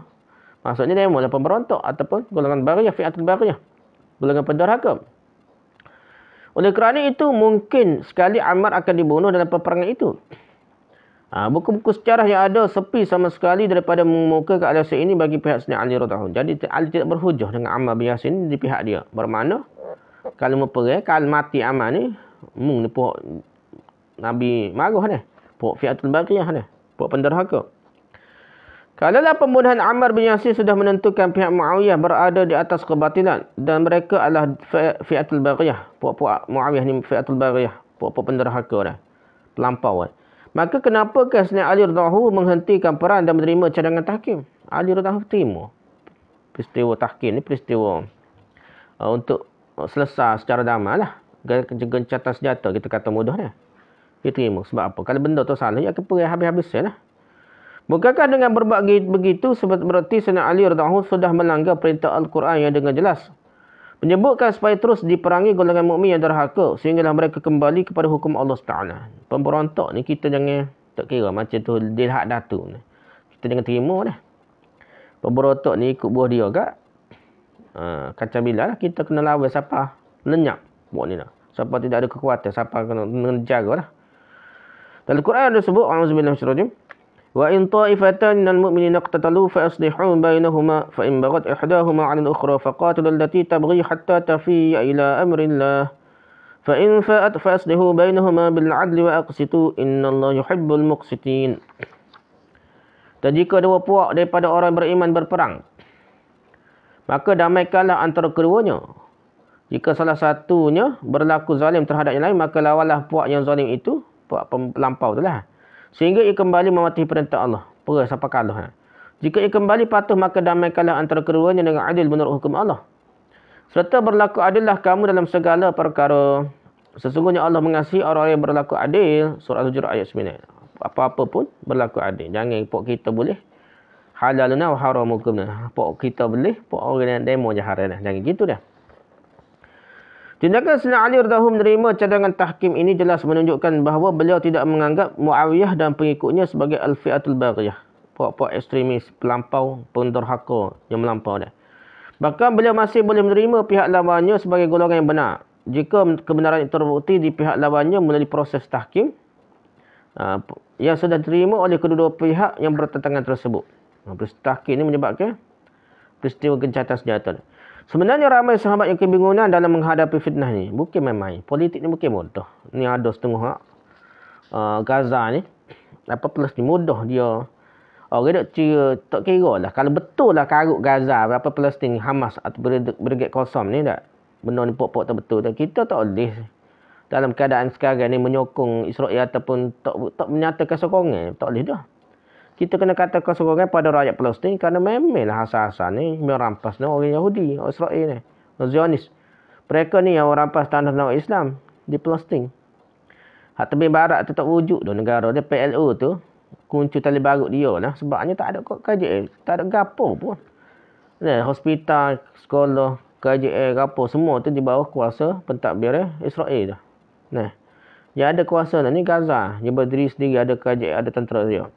Maksudnya demo lah pemberontak ataupun golongan bariyah, fi'atul bariyah. Golongan penderhaka. Oleh kerana itu, mungkin sekali Ammar akan dibunuh dalam peperangan itu. Buku-buku sejarah yang ada sepi sama sekali daripada mengemukakan alasan ini bagi pihak Sayyidina Ali radhiyallahu. Jadi Ali tidak berhujah dengan Ammar bin Yasir ini di pihak dia. Bermakna kalau kalau mati Ammar ni, ni pihak Nabi marah ni. Pihak fi'atul bariyah ni. Pihak penderhaka. Kalaulah pembunuhan Ammar bin Yasir sudah menentukan pihak Muawiyah berada di atas kebatilan dan mereka adalah fi'atul bariyah. Pihak Muawiyah ni fi'atul bariyah. Pihak penderhaka dah. Pelampau. Maka kenapakah Sayyidina Ali radhiyallahu menghentikan perang dan menerima cadangan tahkim? Ali radhiyallahu terima peristiwa tahkim ni, peristiwa untuk selesai secara damai lah. Gencatan senjata, kita kata mudah dah. Dia terima. Sebab apa? Kalau benda tu salah, dia akan pergi habis-habisnya lah. Bukankah dengan berbuat begitu berarti Sayyidina Ali radhiyallahu sudah melanggar perintah Al-Quran yang dengan jelas menyebutkan supaya terus diperangi golongan mukmin yang derhaka sehinggalah mereka kembali kepada hukum Allah Taala. Pemberontak ni kita jangan tak kira macam tu dia hak datu ni. Kita jangan terima dah. Pemberontak ni ikut buah dia kat. Kacau bila lah kita kena lawan siapa lenyap buat ni lah. Siapa tidak ada kekuatan, siapa kena jagalah. Dalam Al-Quran ada sebut auzubillahi minasyaitonir rajim. Wa in ta'ifatan minal mu'minina iqtatalu fa aslihu bainahuma fa in baghat ihdahuma 'ala al-ukhra faqatilu allati tabghi hatta tafi'a ila amrillah fa in fa'at fa aslihu bainahuma bil 'adli wa aqsitu innallaha yuhibbul muqsitin. Dan jika dua puak daripada orang beriman berperang, maka damaikanlah antara keduanya. Jika salah satunya berlaku zalim terhadap yang lain, maka lawanlah puak yang zalim itu, puak pelampau itulah. Sehingga ia kembali mematuhi perintah Allah. Perang sampai kalah. Jika ia kembali patuh, maka damaikanlah antara keduanya dengan adil menurut hukum Allah. Serta berlaku adillah kamu dalam segala perkara. Sesungguhnya Allah mengasihi orang yang berlaku adil. Surah Al-Hujurat ayat 9. Apa-apa pun berlaku adil. Jangan pok kita boleh halaluna wa haramukumna. Pok kita boleh, pok orang yang demo je haram. Jangan gitu dah. Tindakan Sayyidina Ali radhiyallahu menerima cadangan tahkim ini jelas menunjukkan bahawa beliau tidak menganggap Muawiyah dan pengikutnya sebagai al-fi'atul baghiyah. Puak-puak ekstremis, pelampau, penderhaka yang melampau dah. Bahkan beliau masih boleh menerima pihak lawannya sebagai golongan yang benar. Jika kebenaran itu terbukti di pihak lawannya melalui proses tahkim yang sudah diterima oleh kedua-dua pihak yang bertentangan tersebut. Proses tahkim ini menyebabkan peristiwa gencatan senjata. Sebenarnya ramai sahabat yang kebingungan dalam menghadapi fitnah ni. Bukan main-main. Politik ni bukan mudah. Ni ada setengah Gaza ni. Apa plus ni mudah dia. Orang tak kira, tak kira lah. Kalau betul lah karut Gaza, berapa Palestin, Hamas atau Brigade Qassam ni tak. Benda ni pokok tak betul. Kita tak boleh dalam keadaan sekarang ni menyokong Israel ataupun tak menyatakan sokongan. Tak boleh dah. Kita kena katakan sokongan pada rakyat Palestin kerana memanglah asal-asal ni merampas ni orang Yahudi, orang Israel ni. Orang Zionis. Mereka ni yang rampas tanah orang Islam di Palestin. Hak tepi barat tu tak wujud dah negara dia. PLO tu kunci tali barut dia lah. Sebabnya tak ada KJL. Tak ada gapo pun. Nah, hospital, sekolah, KJL, gapo semua tu di bawah kuasa pentadbir Israel dah. Nah, yang ada kuasa ni Gaza. Dia berdiri sendiri, ada KJL, ada tentera dia.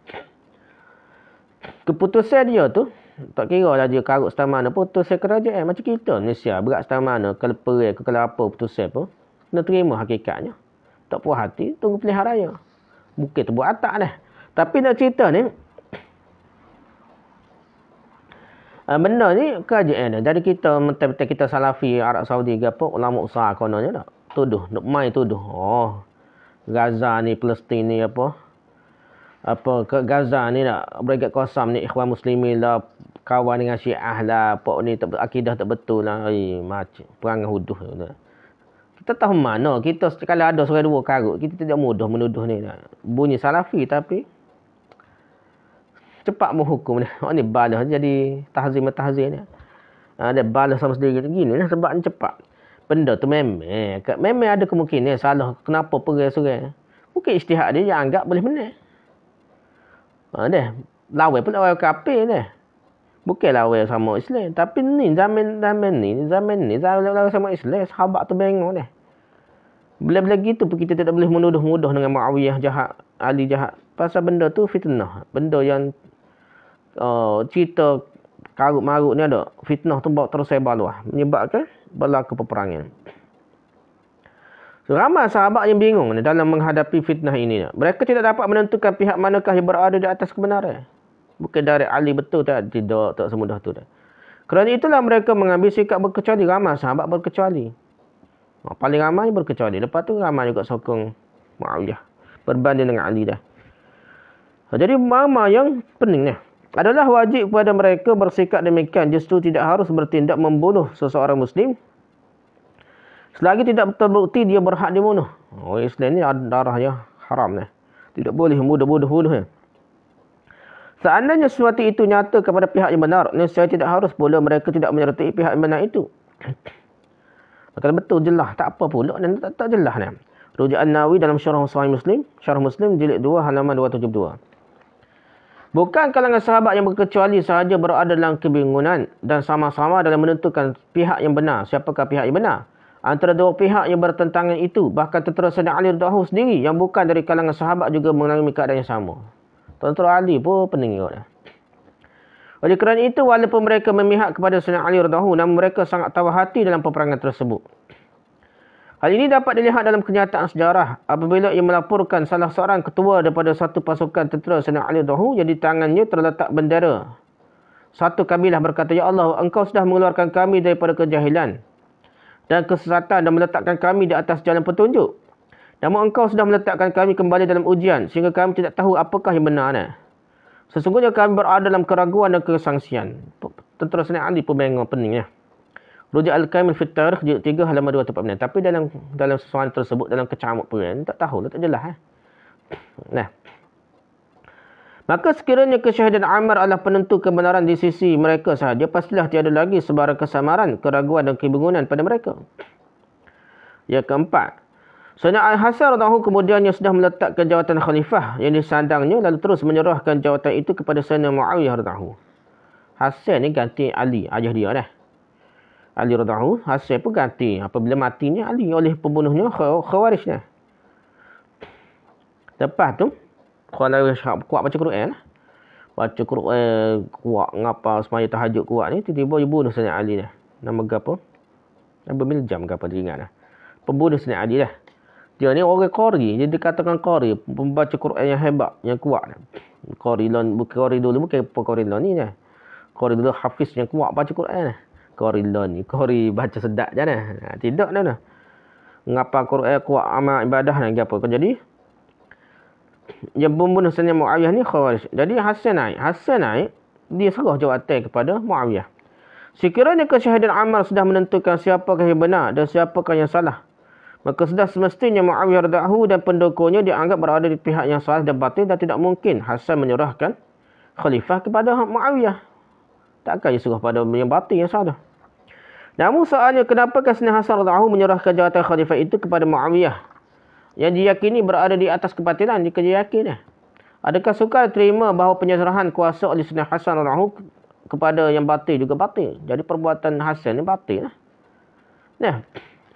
Keputusan dia tu, tak kira lah dia karut setan mana, putusan kerajaan. Macam kita Malaysia, berat setan mana, kalau perih, kalau apa putusan pun, kena terima hakikatnya. Tak puas hati, tunggu pilihan raya. Bukan tu buat atak dah. Tapi nak cerita ni, benda ni kerajaan dah. Jadi kita, mentang-mentang kita Salafi, Arab Saudi ke apa, ulama usaha kononnya tak. Tuduh, nak main tuduh. Oh, Gaza ni, Palestin ni apa ke Gaza ni nak Brigade Qassam ni Ikhwan Muslimin lah, kawan dengan Syiah lah, apa ni tak, akidah tak betul lah. Macam perangai huduh. Kita tahu mana, kita kalau ada seorang dua karut, kita tidak mudah menuduh ni. Bunyi Salafi tapi cepat menghukum ni. Orang ni balas jadi tahzim ni. Dia balas sama sendiri gini lah sebab ni cepat. Benda tu memang ada kemungkinan salah. Kenapa pergi seorang? Mungkin ijtihad dia yang anggap boleh menang. Dia lawan pun lawan kafir ni. Bukan lawan sama Islam. Tapi ni zaman ni lawan sama Islam. Sahabat tu bengong ni. Bila-bila gitu pun kita tidak boleh menuduh mudah dengan Muawiyah jahat, Ali jahat. Pasal benda tu fitnah. Benda yang cerita karut-marut ni ada. Fitnah tu bawa tersebar luas. Menyebabkan berlaku peperangan. So, ramai sahabat yang bingung dalam menghadapi fitnah ini. Mereka tidak dapat menentukan pihak manakah yang berada di atas kebenaran. Bukan dari Ali betul tak? Tidak, tak semudah tu dah. Kerana itulah mereka mengambil sikap berkecuali. Ramai sahabat berkecuali. Paling ramai berkecuali. Lepas tu ramai juga sokong Muawiyah. Berbanding dengan Ali dah. Jadi ramai yang pening ni. Adalah wajib kepada mereka bersikap demikian. Justru tidak harus bertindak membunuh seseorang Muslim. Selagi tidak terbukti dia berhak dibunuh. Orang Islam ni darahnya haram ni. Tidak boleh mudah-mudah bunuh. Seandainya sesuatu itu nyata kepada pihak yang benar, nescaya tidak harus pula mereka tidak menyertai pihak yang benar itu. Kalau betul jelas, tak apa pula dan tak jelas ni. Rujuk An-Nawawi dalam Syarah Muslim jilid 2 halaman 272. Bukan kalangan sahabat yang berkecuali sahaja berada dalam kebingungan dan sama-sama dalam menentukan pihak yang benar. Siapakah pihak yang benar? Antara dua pihak yang bertentangan itu, bahkan tentera Sayyidina Ali radhiyallahu sendiri yang bukan dari kalangan sahabat juga mengalami keadaan yang sama. Tentera Ali pun pening juga. Oleh kerana itu, walaupun mereka memihak kepada Sayyidina Ali radhiyallahu, namun mereka sangat tahu hati dalam peperangan tersebut. Hal ini dapat dilihat dalam kenyataan sejarah apabila ia melaporkan salah seorang ketua daripada satu pasukan tentera Sayyidina Ali radhiyallahu yang di tangannya terletak bendera. Satu kabilah berkata, "Ya Allah, Engkau sudah mengeluarkan kami daripada kejahilan dan kesesatan dan meletakkan kami di atas jalan petunjuk. Namun Engkau sudah meletakkan kami kembali dalam ujian sehingga kami tidak tahu apakah yang benar. Sesungguhnya kami berada dalam keraguan dan kesangsian." Tentera Sayyidina Ali pun bengong pening ya. Rujuk Al-Kamil fi Tarikh jilid 3 halaman 249. Tapi dalam soalan tersebut dalam kecamuk perang tak tahu tak jelas. Nah. Maka sekiranya kesyahidan Ammar adalah penentu kebenaran di sisi mereka sahaja, pastilah tiada lagi sebarang kesamaran, keraguan dan kebingungan pada mereka. Yang keempat, Sayyidina Al-Hasan radhiyallahu kemudiannya sudah meletakkan jawatan khalifah yang disandangnya, lalu terus menyerahkan jawatan itu kepada Sayyidina Muawiyah radhiyallahu. Hasan ni ganti Ali, ayah dia dah. Ali radhiyallahu, Hasan pun ganti apabila matinya Ali oleh pembunuhnya Khawarij dah. Lepas tu Khawarij kuat baca Quran lah. Baca Quran kuat, ngapa semaya tahajud kuat ni, tiba-tiba dia bunuh Sayyidina Ali dah. Nama apa? Nama Miljam ke apa, dia ingat dah. Pembunuh Sayyidina Ali dah. Dia ni orang qari, dia dikatakan qari, pembaca Quran yang hebat, yang kuat. Qari lon, bukan qari dulu, bukan qari lon ni dah. Qari dulu hafiz yang kuat baca Quran dah. Qari lon ni, qari baca sedap je dah. Tidak dah. Ngapa Quran kuat amal ibadah ni apa. Jadi yang membunuh Sayyidina Muawiyah ni Khawarij. Jadi Hasan naik, dia serah jawatan kepada Muawiyah. Sekiranya kesyahidan Ammar sudah menentukan siapakah yang benar dan siapakah yang salah, maka sudah semestinya Muawiyah radhiyallahu dan pendukungnya dianggap berada di pihak yang salah dan batil, dan tidak mungkin Hasan menyerahkan khalifah kepada Muawiyah. Takkan dia serah pada yang batil, yang salah. Namun soalnya, kenapakah Sayyidina Hasan radhiyallahu menyerahkan jawatan khalifah itu kepada Muawiyah yang diyakini berada di atas kebatilan? Jika dia yakin, adakah sukar terima bahawa penyerahan kuasa oleh Sayyidina Hasan radhiyallahu kepada yang batil juga batil? Jadi perbuatan Hasan ni batil lah. Nah,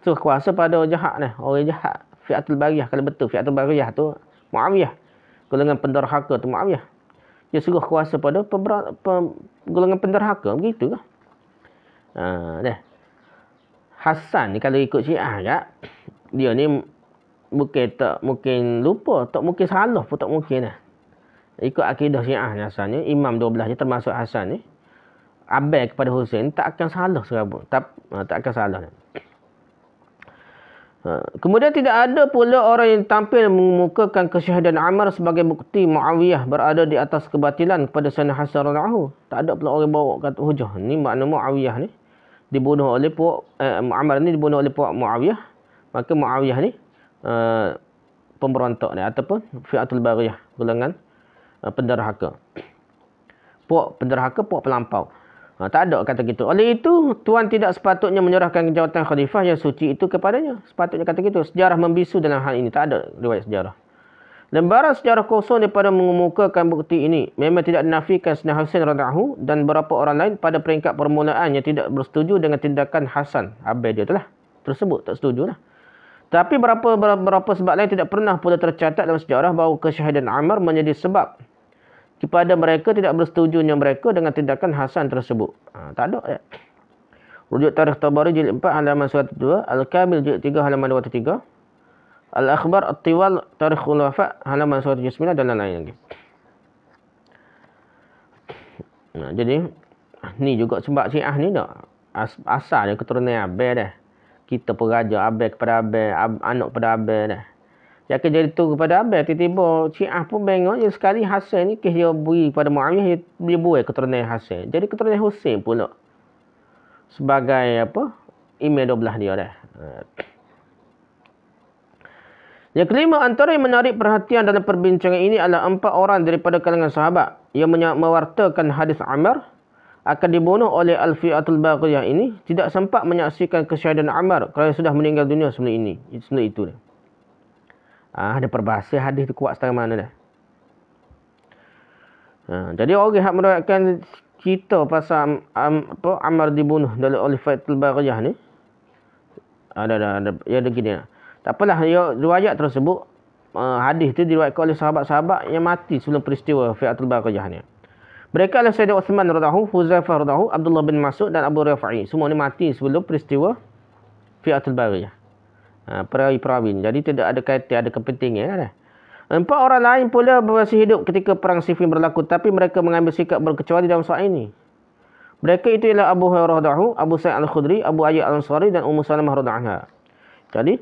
suruh kuasa pada orang jahat ni, orang jahat, Fi'atul Bariyah. Kalau betul Fi'atul Bariyah tu Muawiyah, golongan penderhaka tu Muawiyah. Dia suruh kuasa pada golongan penderhaka, begitu ke? Dah. Hasan ni kalau ikut Syiah tak, dia ni mungkin lupa, tak mungkin salah pun tak mungkin lah. Ikut akidah Syiah ni asalnya, Imam 12 ni termasuk Hasan ni, abang kepada Husain, tak akan salah serabut. Tak akan salah. Kemudian tidak ada pula orang yang tampil mengemukakan kesyahidan Ammar sebagai bukti Muawiyah berada di atas kebatilan kepada Sayyidina Hasan radhiyallahu. Tak ada pula orang bawa kata hujah. Ni makna Muawiyah ni dibunuh oleh Ammar ni dibunuh oleh puak Muawiyah. Maka Muawiyah ni pemberontak ni ataupun Fi'atul Bariyah, golongan penderhaka. Puak penderhaka, puak pelampau. Tak ada kata gitu. Oleh itu, Tuan tidak sepatutnya menyerahkan jawatan khalifah yang suci itu kepadanya. Sepatutnya kata gitu. Sejarah membisu dalam hal ini. Tak ada riwayat sejarah. Lembaran sejarah kosong daripada mengemukakan bukti ini. Memang tidak dinafikan Sayyidina Hasan radhiyallahu dan beberapa orang lain pada peringkat permulaan yang tidak bersetuju dengan tindakan Hasan. Abang dia tu lah. Tersebut tak setuju lah. Tapi beberapa sebab lain tidak pernah pula tercatat dalam sejarah bahawa kesyahidan Ammar menjadi sebab kepada mereka tidak bersetujunya mereka dengan tindakan Hasan tersebut. Tak ada. Ya. Rujuk Tarikh Tabari jilid 4 halaman 102, Al-Kamil jilid 3 halaman 203, Al-Akhbar At-Tiwal Tarikhul Wafa halaman 179 dan lain-lain lagi. Jadi ni juga sebab Syiah ni dah asal dia keturunan Abel dah. Kita peraja Abel kepada Abel, anak kepada Abel dah. Dia akan jadi tu kepada Abel. Tiba-tiba Syiah pun bengok je sekali Hasan ni dia beri kepada Muawiyah, dia buai keturunan Hasan. Jadi keturunan Husain pula sebagai apa? Imam 12 dia dah. Yang kelima, antara yang menarik perhatian dalam perbincangan ini adalah 4 orang daripada kalangan sahabat yang mewartakan hadis Ammar akan dibunuh oleh Al-Fi'atul Bariyah ini tidak sempat menyaksikan kesyahidan Ammar kerana sudah meninggal dunia sebelum itu dah. Ada perbahasa hadis tu kuat setengah mana dah. Jadi orang yang meriwayatkan cerita pasal Ammar dibunuh oleh Fi'atul Bariyah ni ada gini. Tak apalah, riwayat tersebut hadis tu diriwayatkan oleh sahabat-sahabat yang mati sebelum peristiwa Fi'atul Bariyah ni. Mereka adalah Sayyidina Uthman radhiyallahu, Huzaifah radhiyallahu, Abdullah bin Mas'ud dan Abu Rafi'i. Semua ni mati sebelum peristiwa Fi'atul Bariyah. Perawi-perawi. Jadi tidak ada kaitan, ada kepentingan dah. 4 orang lain pula masih hidup ketika perang Siffin berlaku, tapi mereka mengambil sikap berkecuali dalam soal ini. Mereka itu ialah Abu Hurairah radhiyallahu, Abu Sa'id Al-Khudri, Abu Ayyub Al-Ansari dan Ummu Salamah radhiyallahu anha. Jadi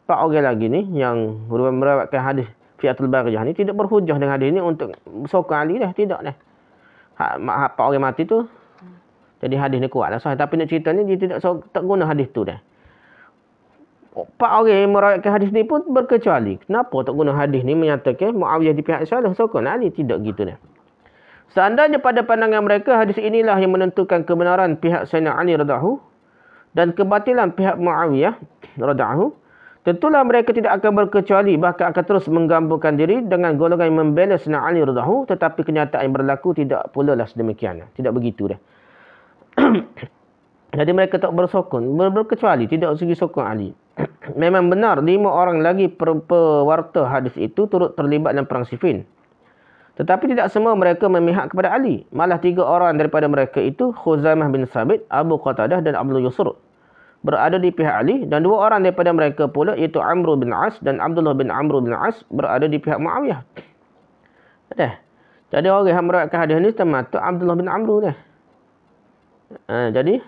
4 orang lagi ni yang meriwayatkan hadis Fi'atul Bariyah ni tidak berhujah dengan hadis ni untuk sokong Ali dah, tidak dah. 4 orang mati tu jadi hadis ni kuatlah sahih, tapi nak cerita ni dia tak guna hadis tu dah. Empat orang yang meriwayatkan hadis ni pun berkecuali. Kenapa tak guna hadis ni menyatakan Muawiyah di pihak salah, sokong Ali? Tidak gitu dah. Seandainya pada pandangan mereka hadis inilah yang menentukan kebenaran pihak Sayyidina Ali radhiyallahu dan kebatilan pihak Muawiyah radhiyallahu, tentulah mereka tidak akan berkecuali, bahkan akan terus menggabungkan diri dengan golongan yang membela Sayyidina Ali radhiyallahu, tetapi kenyataan yang berlaku tidak pula lah sedemikian. Tidak begitu dah. Jadi mereka tak bersokong, berkecuali, tidak segi sokong Ali. Memang benar 5 orang lagi pewarta hadis itu turut terlibat dalam perang Siffin. Tetapi tidak semua mereka memihak kepada Ali. Malah 3 orang daripada mereka itu, Khuzaimah bin Sabit, Abu Qatadah dan Abdul Yusr, berada di pihak Ali, dan 2 orang daripada mereka pula iaitu Amr bin As dan Abdullah bin Amr bin As berada di pihak Muawiyah. Jadi orang yang meriwayatkan hadis ni termasuk Abdullah bin Amr dah. Jadi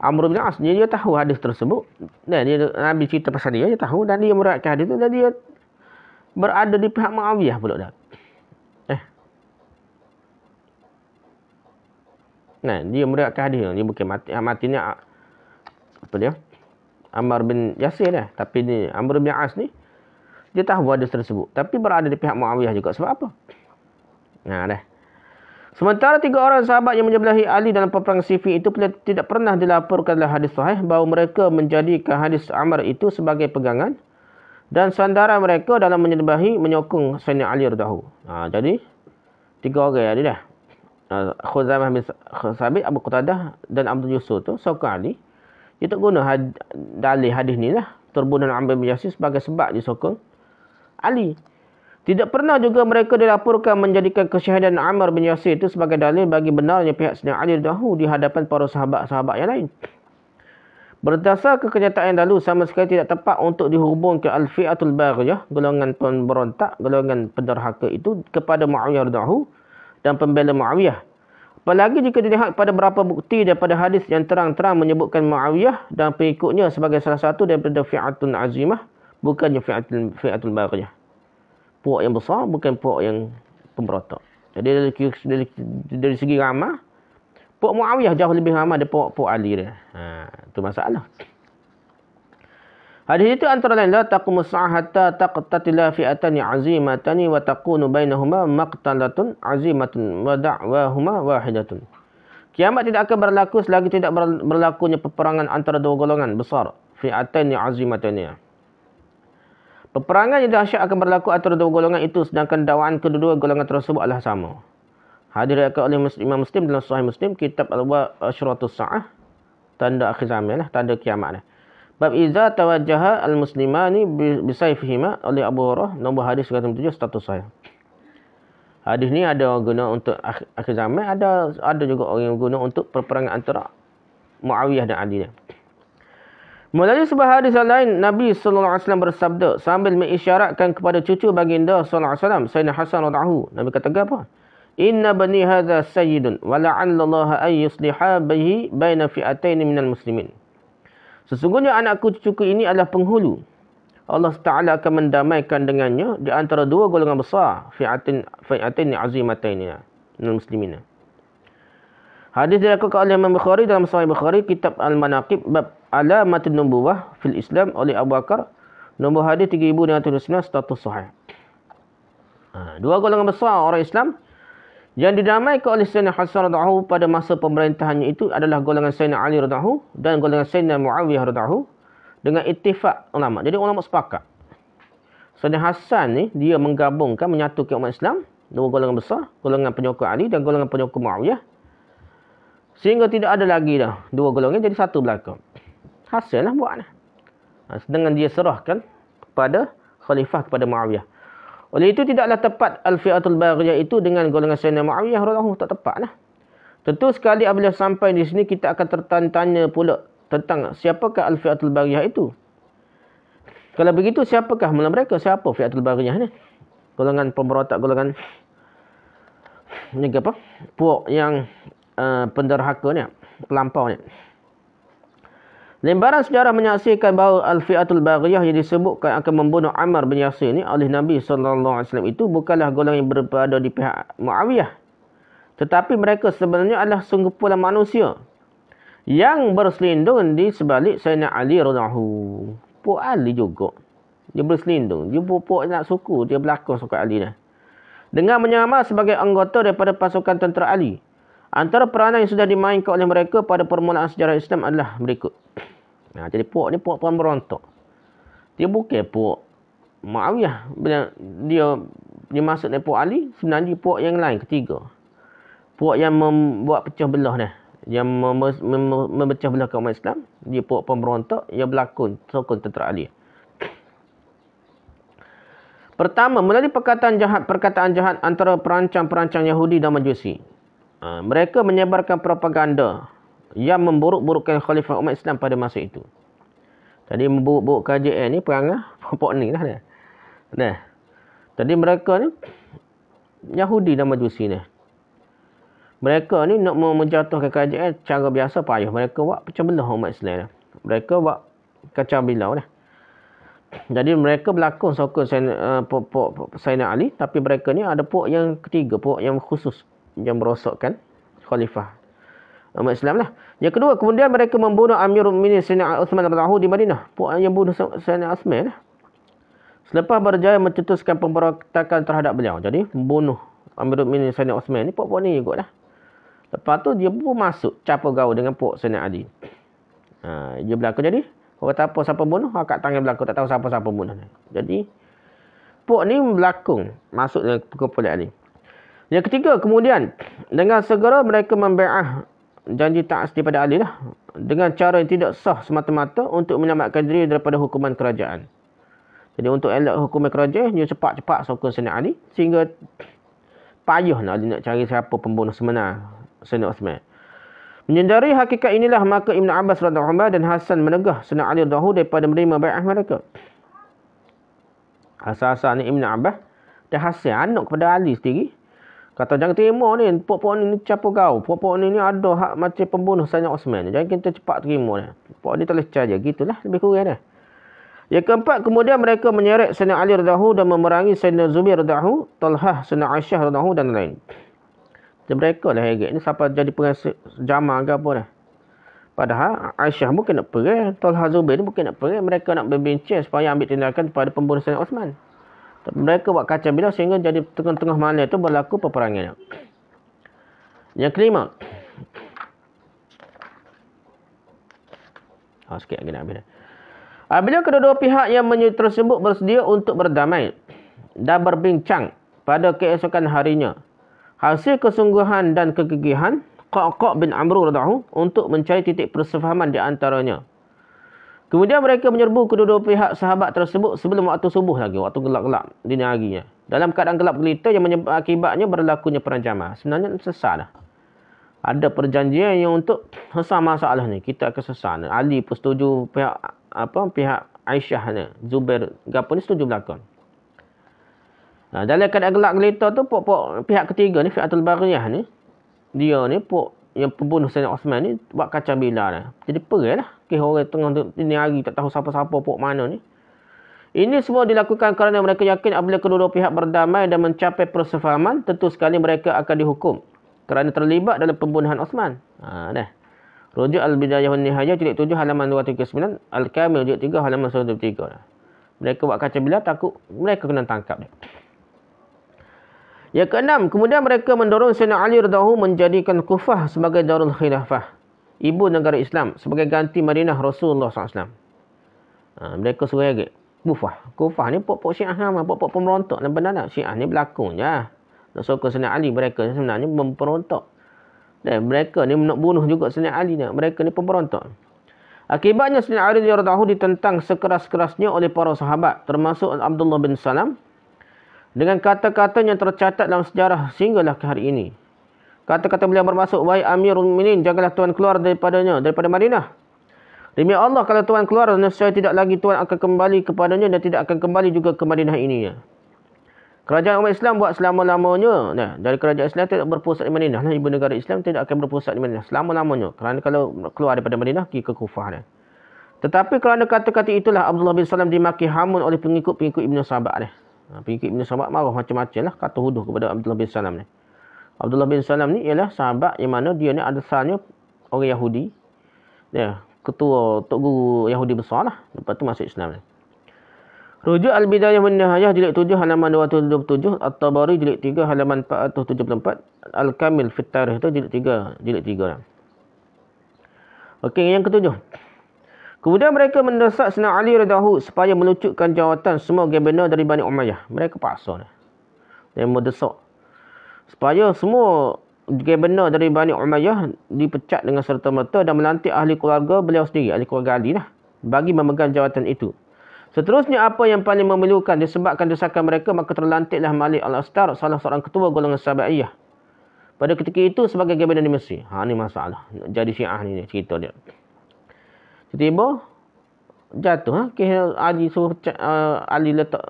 Amr bin As dia tahu hadis tersebut. Dia Nabi cerita pasal dia tahu, dan dia meriwayatkan hadis tu, dan dia berada di pihak Muawiyah pula dah. Dia meriwayatkan hadis dia bukan matinya apa dia? Ammar bin Yasir dah. Tapi ni Amr bin As ni dia tahu hadis tersebut, tapi berada di pihak Muawiyah juga. Sebab apa? Dah. Sementara 3 orang sahabat yang menyebelahi Ali dalam peperangan Siffin itu tidak pernah dilaporkan dalam hadis sahih bahawa mereka menjadikan hadis Amr itu sebagai pegangan dan sandaran mereka dalam menyokong Sayyidina Ali radhiyallahu. Jadi 3 orang ada dah. Khuzaimah bin Sabit, Abu Qatadah dan Abdul Yusuf tu sokong Ali. Dia tak guna dalil hadis ni lah, terbunuh Amr bin Yasir sebagai sebab dia sokong Ali. Tidak pernah juga mereka dilaporkan menjadikan kesyahadan Ammar bin Yasir itu sebagai dalil bagi benarnya pihak Sayyidina Ali radhiyallahu di hadapan para sahabat-sahabat yang lain. Berdasarkan kenyataan yang lalu, sama sekali tidak tepat untuk dihubungkan al-fi'atul baghiyah, golongan pemberontak, golongan penderhaka itu, kepada Muawiyah radhiyallahu dan pembela Muawiyah. Apalagi jika dilihat pada beberapa bukti daripada hadis yang terang-terang menyebutkan Muawiyah dan pengikutnya sebagai salah satu daripada fi'atun azimah, bukannya fi'atul baghiyah. Puak yang besar, bukan puak yang pemberontak. Jadi dari segi ramah, puak Muawiyah jauh lebih ramah daripada puak Ali dia. Itu masalah. Hadis itu antara lain, la taqumu as-sa'ah hatta taqtatila fi'atan azimatan wa takunu bainahuma maqtalatun azimatun wa da'wahuma wahidatun. Kiamat tidak akan berlaku selagi tidak berlakunya peperangan antara 2 golongan besar, fi'atan azimatan. Peperangan yang dahsyat akan berlaku antara 2 golongan itu, sedangkan dakwaan kedua-dua golongan tersebut adalah sama. Hadis diriwayatkan oleh Imam Muslim dalam Sahih Muslim, kitab Asyratus Sa'ah, tanda akhir zaman lah, tanda kiamat lah. Bab iza tawajjaha al-muslimani bisayfihima oleh Abu Hurairah, nombor hadis 107, status sahih. Hadis ni ada guna untuk akhir zaman, ada juga orang yang guna untuk perperangan antara Muawiyah dan Ali. Melalui sebuah hadis lain, Nabi sallallahu alaihi wasallam bersabda sambil mengisyaratkan kepada cucu baginda sallallahu alaihi wasallam, Sayyidina Hasan radhiyallahu. Nabi kata apa? Inna bani hadza sayyidun wa la'allallaha ay yusliha bihi baina fi'atain minal muslimin. Sesungguhnya anakku cucuku ini adalah penghulu. Allah Taala akan mendamaikan dengannya di antara 2 golongan besar, fi'atain azimatain minal muslimin. Hadis diriwayatkan oleh Imam Bukhari dalam Sahih Bukhari, kitab Al-Manaqib, bab alamatun nubuwah fil Islam oleh Abu Bakar, nombor hadis 3209, status sahih. 2 golongan besar orang Islam yang didamaikan oleh Sayyidina Hasan radhiyallahu pada masa pemerintahannya itu adalah golongan Sayyidina Ali radhiyallahu dan golongan Sayyidina Muawiyah radhiyallahu dengan ittifaq ulama. Jadi ulama sepakat. Sayyidina Hasan ni dia menggabungkan, menyatukan umat Islam, 2 golongan besar, golongan penyokong Ali dan golongan penyokong Muawiyah. Sehingga tidak ada lagi dah 2 golongan, jadi satu belaka. Hasil lah buatlah. Dengan dia serahkan kepada khalifah, kepada Muawiyah. Oleh itu tidaklah tepat al-fi'atul baghiyah itu dengan golongan Sayyidina Muawiyah radhiyallahu, tak tepatlah. Tentu sekali apabila sampai di sini kita akan tertanya pula tentang siapakah al-fi'atul baghiyah itu. Kalau begitu siapakah mula mereka? Siapa fi'atul baghiyah ni? Golongan pemberontak, golongan ni apa? Puak yang penderhaka ni, pelampau ni. Lembaran sejarah menyaksikan bahawa al-fi'atul baghiyah yang disebutkan akan membunuh Ammar bin Yasir ni oleh Nabi sallallahu alaihi wasallam itu bukanlah golongan yang berada di pihak Muawiyah, tetapi mereka sebenarnya adalah sengkumpulan manusia yang berselindung di sebalik Sayyidina Ali radhiyallahu. Puak Ali juga. Dia berselindung. Dia puak nak suku. Dia berlakon suku Ali dah. Dengan menyamar sebagai anggota daripada pasukan tentera Ali. Antara peranan yang sudah dimainkan oleh mereka pada permulaan sejarah Islam adalah berikut. Jadi puak ni puak pemberontak. Dia bukan puak Muawiyah. Bila dia masuk dari puak Ali, sebenarnya puak yang lain ketiga. Puak yang membuat pecah belah dah. Yang memecah belah kaum Islam. Dia puak pemberontak yang berlakon sokong tentera Ali. Pertama, melalui perkataan jahat antara perancang-perancang Yahudi dan Majusi. Mereka menyebarkan propaganda yang memburuk-burukkan khalifah umat Islam pada masa itu. Jadi memburuk-buruk KJN ni perang pokok ni lah. Nah. Jadi mereka ni Yahudi dan Majusi ni. Mereka ni nak menjatuhkan KJN cara biasa payah. Mereka buat pecah belah umat Islam. Mereka buat kacau bilau dah. Jadi mereka berlakon sokong Sayyidina Ali. Tapi mereka ni ada puak yang ketiga. Puak yang khusus. Yang merosakkan khalifah umat Islam lah. Yang kedua, kemudian mereka membunuh Amirul Mukminin Sayyidina Uthman radhiyallahu di Madinah. Puak yang bunuh Sayyidina Uthman lah. Selepas berjaya mencetuskan pemberontakan terhadap beliau. Jadi membunuh Amirul Mukminin Sayyidina Uthman ni. Puak-puak ni juga lah. Lepas tu dia pun masuk campur gaul dengan puak Sayyidina Ali. Dia berlaku jadi. Orang tak apa siapa bunuh, kat tangan berlaku tak tahu siapa-siapa bunuh. Jadi, puak ni berlakon masuk dalam perkumpulan Ali. Yang ketiga, kemudian, dengan segera mereka membai'ah janji taat daripada Ali lah. Dengan cara yang tidak sah semata-mata untuk menyelamatkan diri daripada hukuman kerajaan. Jadi, untuk elak hukuman kerajaan, dia cepat-cepat sokong Sayyidina Ali. Sehingga payah Ali nak cari siapa pembunuh sebenar Sayyidina Uthman. Menyedari hakikat inilah maka Ibn Abbas radhiyallahu anhu dan Hasan menegah Sayyidina Ali radhiyallahu daripada menerima bai'ah mereka. Asal-asal ni Ibn Abbas dan Hasan anak kepada Ali sendiri. Kata jangan terima ni, puak-puak ni campur gaul. Puak-puak ni ada hak macam pembunuh Sayyidina Uthman. Jangan kita cepat terima dah. Puak ni tak boleh percaya. Gitulah lebih kurang dah. Yang keempat, kemudian mereka menyeret Sayyidina Ali radhiyallahu dan memerangi Sayyidina Zubair radhiyallahu, Talhah, Sayyidina Aisyah radhiyallahu dan lain. Dan mereka lah herat ni siapa jadi pengasas jamaah ke apa dah. Padahal Aisyah bukan nak perang, Talha Zubair ni bukan nak perang, mereka nak berbincang supaya ambil tindakan kepada pembunuh Sayyidina Uthman. Tapi mereka buat kacau bilau sehingga jadi tengah-tengah malam tu berlaku peperangan. Yang kelima. Sikit lagi nak habis dah. Bila kedua-dua pihak yang tersebut bersedia untuk berdamai dan berbincang pada keesokan harinya, hasil kesungguhan dan kegigihan Qa'qa' bin Amr radhiyallahu untuk mencari titik persefahaman di antaranya. Kemudian mereka menyerbu kedua-dua pihak sahabat tersebut sebelum waktu subuh lagi, waktu gelap-gelap dini harinya. Dalam keadaan gelap gelita yang akibatnya berlakunya perang jamaah. Sebenarnya sesat dah. Ada perjanjian yang untuk selesai masalah ni, kita akan selesai. Ali pun setuju pihak Aisyah ni, Zubair gapo ni setuju berlakon. Dalam keadaan gelap gelita tu pihak ketiga ni, Fi'atul Bariyah ni, dia ni yang pembunuh Sayyidina Uthman ni buat kacau bila dah. Jadi perang lah. Orang tengah dini hari tak tahu siapa-siapa mana ni. Ini semua dilakukan kerana mereka yakin apabila kedua-dua pihak berdamai dan mencapai persefahaman, tentu sekali mereka akan dihukum kerana terlibat dalam pembunuhan Uthman. Dah. Rujuk Al-Bidayah wan Nihayah jilid 7 halaman 239, Al-Kamil jilid 3 halaman 123 dah. Mereka buat kacau bila takut mereka kena tangkap dia. Yang keenam, kemudian mereka mendorong Sayyidina Ali radhiyallahu menjadikan Kufah sebagai Darul Khilafah, ibu negara Islam, sebagai ganti Madinah Rasulullah SAW. Mereka suruh agak Kufah ni pok-pok Syiah sama, pok-pok pemberontak. Dan benar tak? Syiah ni berlakon je. Nak sokong Sayyidina Ali, mereka sebenarnya pemberontak. Dan mereka ni nak bunuh juga Sayyidina Ali ni. Mereka ni pemberontak. Akibatnya Sayyidina Ali radhiyallahu ditentang sekeras-kerasnya oleh para sahabat, termasuk Abdullah bin Salam, dengan kata-kata yang tercatat dalam sejarah sehinggalah ke hari ini. Kata-kata beliau bermaksud, wahai Amirul Mukminin, janganlah Tuan keluar daripada Madinah. Demi Allah, kalau Tuan keluar, nescaya tidak lagi Tuan akan kembali kepadanya dan tidak akan kembali juga ke Madinah ini. Kerajaan umat Islam buat selama-lamanya. Dari kerajaan Islam tidak berpusat di Madinah. Ibu negara Islam tidak akan berpusat di Madinah selama-lamanya. Kerana kalau keluar daripada Madinah, pergi ke Kufah. Tetapi kerana kata-kata itulah, Abdullah bin Salam dimaki hamun oleh pengikut-pengikut Ibn Sabah. Pengikut Ibn Sabah marah macam-macam lah, kata huduh kepada Abdullah bin Salam ni. Abdullah bin Salam ni ialah sahabat yang mana dia ni asalnya orang Yahudi. ketua tok guru Yahudi besar lah. Lepas tu masuk Islam. Rujuk Al-Bidayah wan Nihayah jilid 7 halaman 227, At-Tabari jilid 3 halaman 474, Al-Kamil fi Tarikh tu jilid 3 lah. Okey, yang ketujuh. Kemudian mereka mendesak Sayyidina Ali radhiyallahu supaya melucutkan jawatan semua gubernur dari Bani Umayyah. Mereka paksa ni. Dia mendesak supaya semua gubernur dari Bani Umayyah dipecat dengan serta-merta dan melantik ahli keluarga beliau sendiri, ahli keluarga Ali lah, bagi memegang jawatan itu. Seterusnya, apa yang paling memerlukan disebabkan desakan mereka, maka terlantiklah Malik Al-Astar, salah seorang ketua golongan Sabaiyah. Pada ketika itu sebagai gubernur di Mesir. Ni masalah. Jadi Syiah ni cerita dia. Tiba-tiba jatuh. Ali suruh Ali letak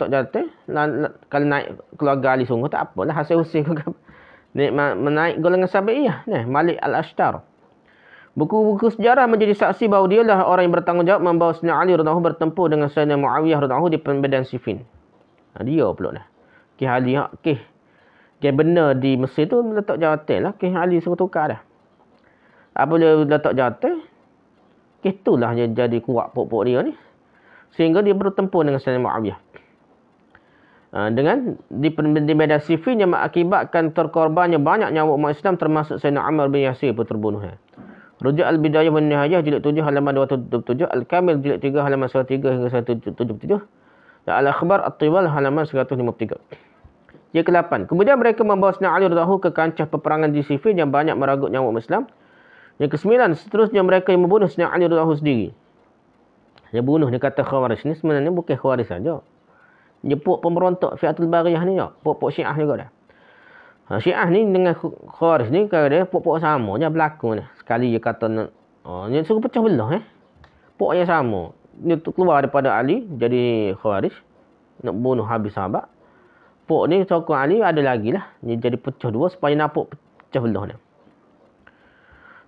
jatuh. Kalau naik keluarga Ali sungguh tak apalah. Hasil Husin menaik golongan Sabaiyah. Malik Al-Astar. Buku-buku sejarah menjadi saksi bahawa dialah orang yang bertanggungjawab membawa Sayyidina Ali radhiyallahu bertempur dengan Sayyidina Muawiyah radhiyallahu di medan Siffin. Dia pula lah. Ali gubernur di Mesir tu letak jawatan lah. Ali suruh tukar dah. Apabila letak jawatan, itulah yang jadi kuat pokok dia ni. Sehingga dia bertempur dengan Sayyidina Muawiyah. Dengan di medan Siffin yang mengakibatkan terkorbannya banyak nyawa umat Islam, termasuk Sayyidina Ammar bin Yasir pun terbunuh. Rujuk Al-Bidayah wan Nihayah jilid 7 halaman 227, Al-Kamil jilid 3 halaman 103 hingga 177, dan Al-Akhbar At-Tiwal halaman 153. Yang ke-8. Kemudian mereka membawa Sayyidina Ali radhiyallahu ke kancah peperangan di Siffin yang banyak meragut nyawa umat Islam. Yang ke-9. Seterusnya mereka yang membunuh Sayyidina Ali radhiyallahu sendiri. Yang bunuh dia kata Khawarij ni sebenarnya bukan Khawarij saja. Dia pemberontak Fi'atul Bariyah ni juga. Pok Syiah juga dah. Syiah ni dengan Khawarij ni kalau dia pok sama je berlaku ni. Sekali dia kata dia suruh pecah belah pok yang sama. Dia keluar daripada Ali jadi Khawarij, nak bunuh habis sahabat. Pok ni sokong Ali ada lagi lah. Dia jadi pecah dua supaya nampak pecah belah ni.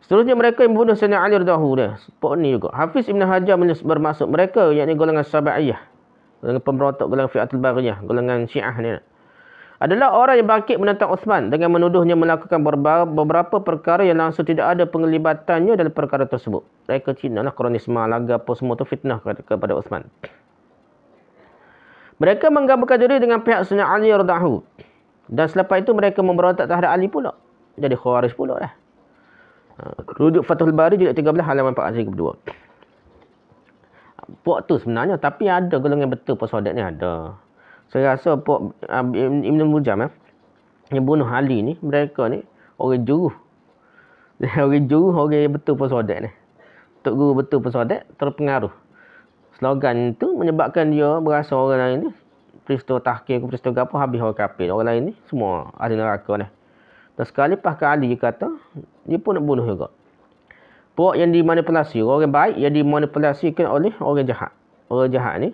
Seterusnya mereka yang membunuh Sayyidina Ali radhiyallahu dia. Pok ni juga. Hafiz Ibn Hajar bermaksud mereka yakni golongan Sabaiyah. Golongan pemberontak, golongan Fi'atul Bariyah, golongan Syiah ni. Adalah orang yang bangkit menentang Uthman dengan menuduhnya melakukan beberapa perkara yang langsung tidak ada penglibatannya dalam perkara tersebut. Mereka Cina lah, kronisme, laga apa semua tu fitnah kepada Uthman. Mereka menggabungkan diri dengan pihak Sayyidina Ali radhiyallahu. Dan selepas itu mereka memberontak terhadap Ali pula. Jadi Khawarij pula dah. Rujuk Fathul Bari jilid 13 halaman 432. Pok tu sebenarnya, tapi ada golongan betul Sodat ni ada. Saya rasa Pok Ibn Mujam yang bunuh Ali ni, mereka ni orang juruh. Orang juruh, orang yang betul Sodat ni. Tok Guru betul Sodat terpengaruh. Slogan tu menyebabkan dia berasa orang lain ni peristiwa tahkim, peristiwa apa habis orang kafir. Orang lain ni semua ahli neraka ni. Dan sekali pasca Ali dia kata, dia pun nak bunuh juga. Pok yang dimanipulasi, orang baik yang dimanipulasikan oleh orang jahat. Orang jahat ni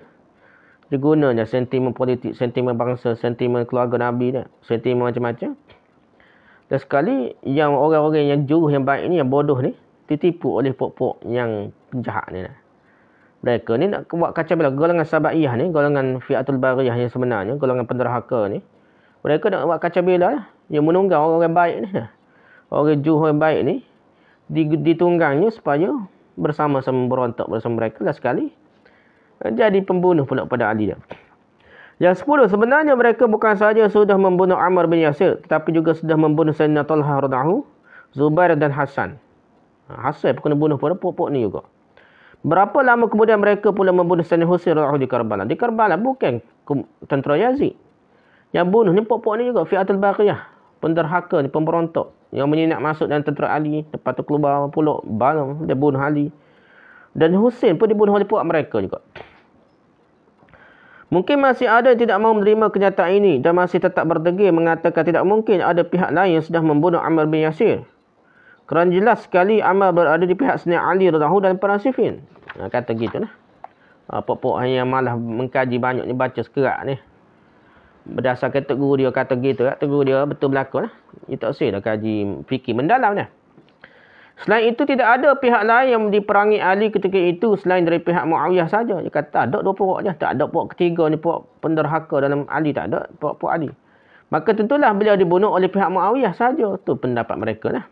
dia gunanya sentimen politik, sentimen bangsa, sentimen keluarga Nabi ni, sentimen macam-macam. Dan sekali yang orang-orang yang juruh, yang baik ni, yang bodoh ni ditipu oleh pok-pok yang penjahat ni. Mereka ni nak buat kacau belah. Golongan Sabaiyah ni, golongan Fi'atul Bariyah yang sebenarnya, golongan penderhaka ni, mereka nak buat kacau belah lah. Yang menunggang orang-orang baik ni. Orang juruh yang baik ni ditunggangnya supaya bersama-sama berontak bersama mereka lah sekali. Jadi pembunuh pula pada Ali dia. Yang 10. Sebenarnya mereka bukan sahaja sudah membunuh Ammar bin Yasir, tetapi juga sudah membunuh Sayyidina Talha radhiyallahu, Zubair dan Hasan. Hasan pun kena bunuh pada pokok ni juga. Berapa lama kemudian mereka pula membunuh Sayyidina Husain radhiyallahu di Karbala. Di Karbala bukan tentera Yazid. Yang bunuh ni pokok ni juga Fi'atul Bariyah, penderhaka ni, pemberontak yang menyenak masuk dalam tentera Ali. Lepas tu keluar pula balang, dia bunuh Ali. Dan Husain pun dibunuh oleh puak mereka juga. Mungkin masih ada yang tidak mahu menerima kenyataan ini dan masih tetap berdegil mengatakan tidak mungkin ada pihak lain yang sudah membunuh Ammar bin Yasir. Kerana jelas sekali Ammar berada di pihak Sayyidina Ali radhiyallahu dalam perang Siffin. Kata gitu lah. Pok-pok yang malah mengkaji banyak ni, baca sekerak ni. Berdasarkan tok guru dia kata gitu, tok guru dia betul berlaku lah. Dia tak usah dah kaji fikir mendalam dah. Selain itu tidak ada pihak lain yang diperangi Ali ketika itu selain dari pihak Muawiyah saja. Dia kata ada dua pokok je. Tak ada pokok ketiga ni, pokok penderhaka dalam Ali. Tak ada pokok Ali. Maka tentulah beliau dibunuh oleh pihak Muawiyah saja. Itu pendapat mereka lah.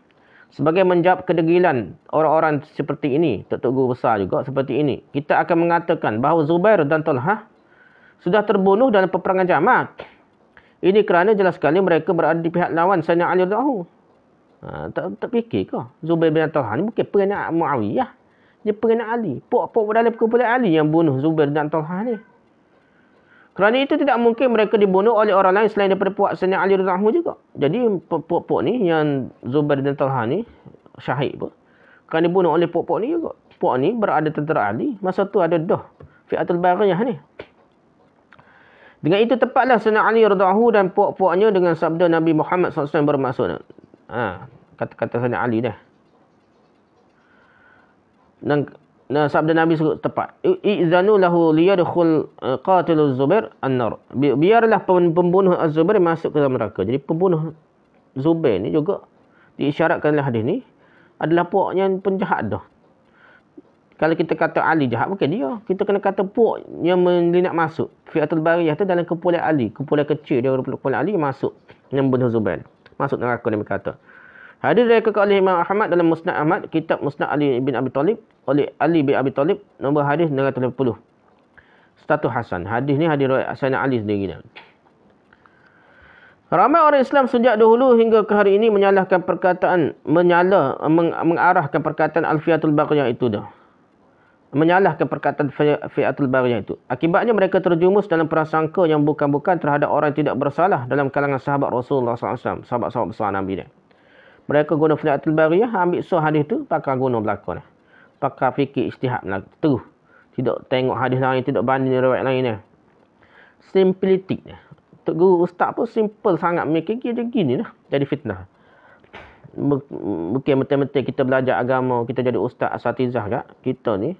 Sebagai menjawab kedegilan orang-orang seperti ini, Tok Guru besar juga seperti ini, kita akan mengatakan bahawa Zubair dan Talha sudah terbunuh dalam peperangan Jamal. Ini kerana jelas sekali mereka berada di pihak lawan Sayyidina Ali radhiyallahu anhu. Tak fikir ke? Zubair bin Talha ni bukan peranak Muawiyah. Dia peranak Ali. Pok-pok dalam kumpulan Ali yang bunuh Zubair dan Talha ni. Kerana itu tidak mungkin mereka dibunuh oleh orang lain selain daripada puak Sayyidina Ali radhiyallahu anhu juga. Jadi pok-pok ni yang Zubair dan Talha ni syahid pun. Kerana dibunuh oleh pok-pok ni juga. Pok ni berada tentera Ali. Masa tu ada dah Fi'atul Bariyah ni. Dengan itu tepatlah Sayyidina Ali radhiyallahu anhu dan puak-puaknya dengan sabda Nabi Muhammad SAW bermaksud. Kata-kata Sayyidina Ali dah. Dan sabda Nabi tepat. I'zanu lahu liyadkhul qatilu Zubair an-nar. Biarlah pembunuh Az-Zubair masuk ke dalam neraka. Jadi pembunuh Zubair ni juga diisyaratkan dalam hadis ni adalah puak yang penjahat dah. Kalau kita kata Ali jahat, bukan dia. Kita kena kata puak yang nak masuk. Fi'atul Bariyah tu dalam kumpulan Ali. Kumpulan kecil dia kumpulan Ali masuk. Yang membunuh Zubair. Masuk neraka dia berkata. Hadis diriwayatkan oleh Imam Ahmad dalam Musnad Ahmad, kitab Musnad Ali bin Abi Talib, oleh Ali bin Abi Talib, nombor hadis 980. Status Hasan. Hadis ni hadis riwayat Sayyidina Ali sendiri. Ramai orang Islam sejak dahulu hingga ke hari ini menyalahkan perkataan, mengarahkan perkataan Al-Fi'atul Bariyah itu dah. Menyalahkan perkataan Fi'atul Bariyah itu. Akibatnya mereka terjumus dalam prasangka yang bukan-bukan terhadap orang yang tidak bersalah dalam kalangan sahabat Rasulullah SAW, sahabat-sahabat besar Nabi dia. Mereka guna Fi'atul Bariyah, ambil surah hadis tu, pakai guna belakang. Pakai fikir ijtihad belakang. Terus. Tidak tengok hadis lain, tidak banding riwayat lain ni. Simplistik ni. Tok Guru Ustaz pun simple sangat mikir dia gini lah. Jadi fitnah. Bukan betul-betul kita belajar agama, kita jadi ustaz asatizah kat. Kita ni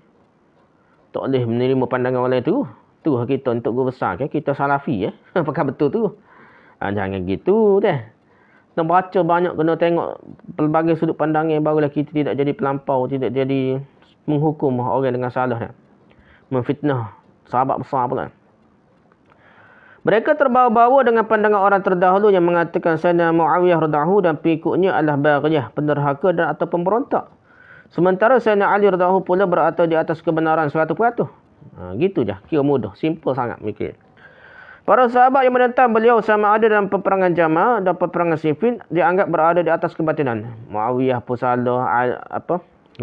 tak boleh menerima pandangan orang lain tu. Tu kita untuk guru besar kan. Kita salafi Apakah betul tu? Jangan gitu deh. Nak baca banyak, kena tengok pelbagai sudut pandang barulah kita tidak jadi pelampau, tidak jadi menghukum orang dengan salah. Memfitnah sahabat besar pula. Mereka terbawa-bawa dengan pandangan orang terdahulu yang mengatakan Sayyidina Muawiyah radhiyallahu dan pengikutnya adalah bariyah, penderhaka dan atau pemberontak. Sementara Sayyidina Ali radhiyallahu pula berada di atas kebenaran 100%. Gitu je, kira mudah, simple sangat mikir. Para sahabat yang menentang beliau sama ada dalam peperangan Jamal dan peperangan Siffin dianggap berada di atas kebatilan. Muawiyah pun salah,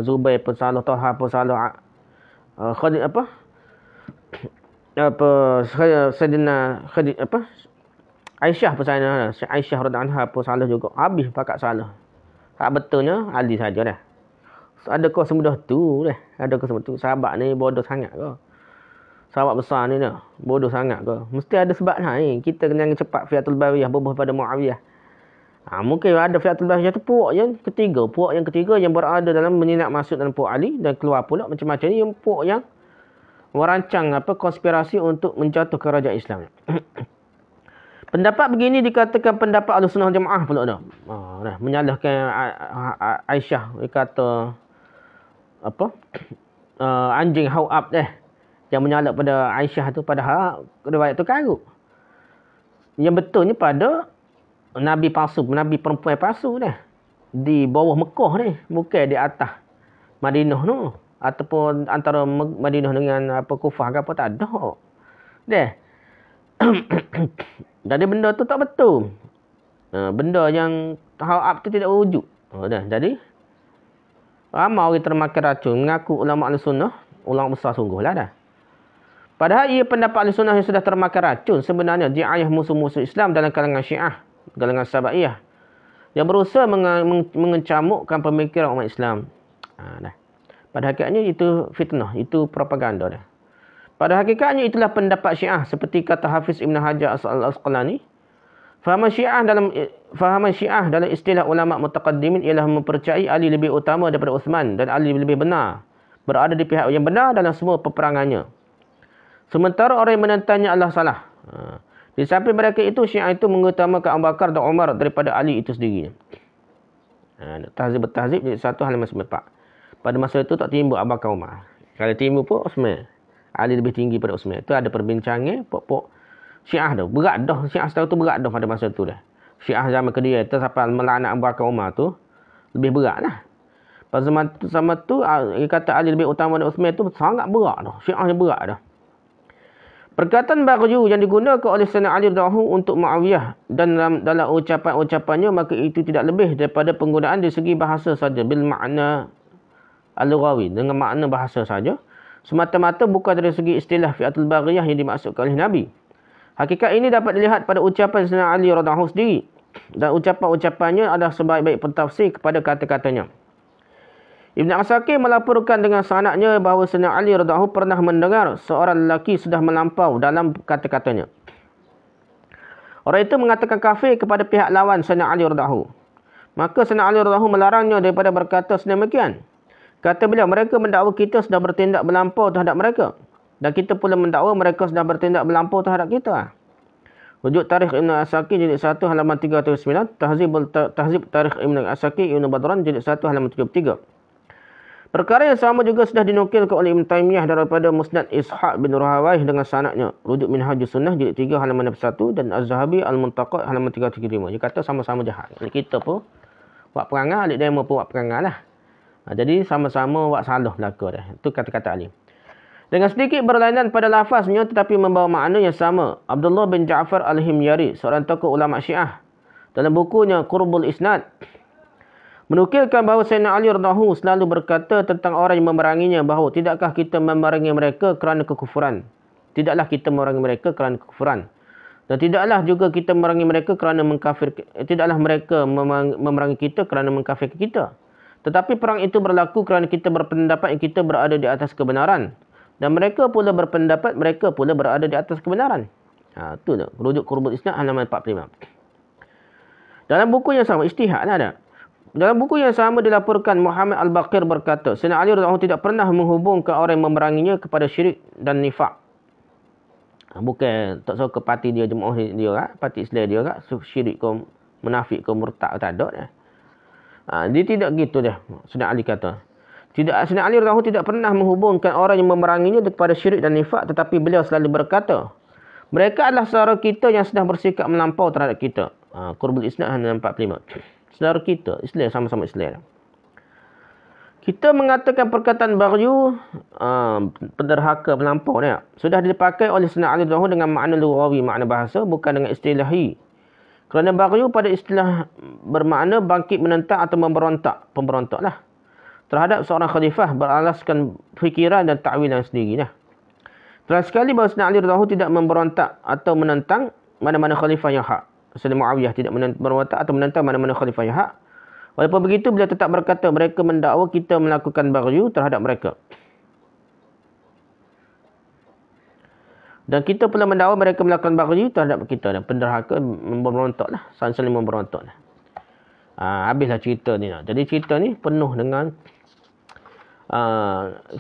Zubair pun salah, Talha pun salah, Aisyah pun salah, Aisyah radhiyallahu anha pun salah juga. Habis pakat salah. Tak betulnya Ali saja dah. Adakah semudah tu dah? Adakah semudah tu? Sahabat ni bodoh sangat ke? Sahabat besar ni dah bodoh sangat ke? Mesti ada sebab lah ni. Kita kena cepat Fi'atul Bariyah berbuah pada Muawiyah. Mungkin ada Fi'atul Bariyah tu puak yang ketiga yang berada dalam menyinak masuk dalam puak Ali dan keluar pula macam-macam ni yang puak yang merancang konspirasi untuk menjatuhkan kerajaan Islam. Pendapat begini dikatakan pendapat Ahlussunnah Jamaah pula dah. Menyalahkan Aisyah, dia kata anjing Hawab yang menyalak pada Aisyah tu, padahal riwayat tu karut. Yang betulnya pada Nabi palsu, Nabi perempuan palsu di bawah Mekah ni, bukan di atas Madinah tu. Ataupun antara Madinah dengan Kufah ke apa, tak ada. Jadi benda tu tak betul. Benda yang Hawab tu tidak wujud. Jadi ramai orang termakan racun. Mengaku ulama Ahlussunnah, ulama besar sungguhlah dah. Padahal ia pendapat Ahlussunnah yang sudah termakan racun sebenarnya diayah musuh-musuh Islam dalam kalangan Syiah, kalangan Sabaiyah yang berusaha mengencamukkan pemikiran umat Islam. Pada hakikatnya itu fitnah, itu propaganda dah. Pada hakikatnya itulah pendapat Syiah seperti kata Hafiz Ibn Hajar Al-Asqalani. Fahaman Syiah dalam istilah ulama mutaqaddimin ialah mempercayai Ali lebih utama daripada Uthman dan Ali lebih benar, berada di pihak yang benar dalam semua peperangannya. Sementara orang yang menentangnya adalah salah. Di samping mereka itu, Syiah itu mengutamakan Abu Bakar dan Umar daripada Ali itu sendiri. Tahzib-tahzib jadi 1 halaman 94. Pada masa itu tak timbul Abu Bakar Umar. Kalau timbul pun Uthman. Ali lebih tinggi pada Uthman. Itu ada perbincangan pokok Syiah dah. Berat dah. Syiah setahu tu berat dah pada masa itu dah. Syiah zaman kedua tu sampai melaknat Abu Bakar Umar tu. lebih berat lah. Pada zaman tu dia kata Ali lebih utama dari Uthman tu sangat berat dah. Syiah berat dah. Perkataan Baghyu yang digunakan oleh Sayyidina Ali radhiyallahu untuk Muawiyah dan dalam ucapan-ucapannya, maka itu tidak lebih daripada penggunaan di segi bahasa saja, bil makna al-lughawi, dengan makna bahasa saja, semata-mata bukan dari segi istilah fi'atul baghiyah yang dimaksudkan oleh Nabi. Hakikat ini dapat dilihat pada ucapan Sayyidina Ali radhiyallahu sendiri, dan ucapan-ucapannya adalah sebaik-baik pentafsir kepada kata-katanya. Ibn Asakir melaporkan dengan sanadnya bahawa Sayyidina Ali radhiyallahu pernah mendengar seorang lelaki sudah melampau dalam kata-katanya. Orang itu mengatakan kafir kepada pihak lawan Sayyidina Ali radhiyallahu. Maka Sayyidina Ali radhiyallahu melarangnya daripada berkata sedemikian. Kata beliau, mereka mendakwa kita sudah bertindak melampau terhadap mereka, dan kita pula mendakwa mereka sudah bertindak melampau terhadap kita. Rujuk Tarikh Ibn Asakir jilid 1 halaman 309, Tahzib Tarikh Ibn Asakir Ibn Badran jilid 1 halaman 33. Perkara yang sama juga sudah dinukilkan oleh Ibn Taymiyah daripada Musnad Ishaq bin Rahawayh dengan sanadnya. Rujuk Minhajus Sunnah jilid 3 halaman 61 dan Az-Zahabi Al-Muntaqa halaman 335. Dia kata sama-sama jahat. Kita pun buat perangai, alik demo pun buat perangai lah. Jadi sama-sama buat salah belaka dah. Itu kata-kata Ali. Dengan sedikit berlainan pada lafaznya tetapi membawa makna yang sama. Abdullah bin Ja'far Al-Himyari, seorang tokoh ulama Syiah, dalam bukunya Qurbul Isnad, menukilkan bahawa Sayyidina Ali radhiyallahu selalu berkata tentang orang yang memeranginya bahawa tidakkah kita memerangi mereka kerana kekufuran. Tidaklah kita memerangi mereka kerana kekufuran. Dan tidaklah juga kita memerangi mereka kerana tidaklah mereka memerangi kita kerana mengkafirkan kita. Tetapi perang itu berlaku kerana kita berpendapat yang kita berada di atas kebenaran. Dan mereka pula berpendapat mereka pula berada di atas kebenaran. Itu dah. Rujuk Qurbul Isnad halaman 45. Dalam buku yang sama, Ijtihad ada. Dalam buku yang sama dilaporkan Muhammad Al-Baqir berkata, Sayyidina Ali radhiyallahu tidak pernah menghubungkan orang yang memeranginya kepada syirik dan nifak. Bukan tak suka parti dia, jemaah dia kan, parti Islam dia kan, syirik ke munafik ke murtad tak ada dah. Dia tidak gitu dah. Sayyidina Ali kata. Sayyidina Ali radhiyallahu tidak pernah menghubungkan orang yang memeranginya kepada syirik dan nifak, tetapi beliau selalu berkata, mereka adalah saudara kita yang sedang bersikap melampau terhadap kita. Qurbul Isnad halaman 45. Saudara kita, Islam, sama-sama Islam. Kita mengatakan perkataan Baghyu penderhaka melampau ni, sudah dipakai oleh Sayyidina Ali radhiyallahu dengan makna lughawi, makna bahasa, bukan dengan istilahi. Kerana Baghyu pada istilah bermakna bangkit menentang atau memberontak, pemberontak lah, terhadap seorang khalifah beralaskan fikiran dan ta'wilan sendiri lah. Terang sekali bahawa Sayyidina Ali radhiyallahu tidak memberontak atau menentang mana-mana khalifah yang hak. Sayyidina Muawiyah tidak memberontak atau menentang mana-mana khalifah yang hak. Walaupun begitu, beliau tetap berkata mereka mendakwa kita melakukan baghyu terhadap mereka. Dan kita pula mendakwa mereka melakukan baghyu terhadap kita. Dan penderhaka memberontak lah. Saling memberontak lah. Habislah cerita ni. Jadi cerita ni penuh dengan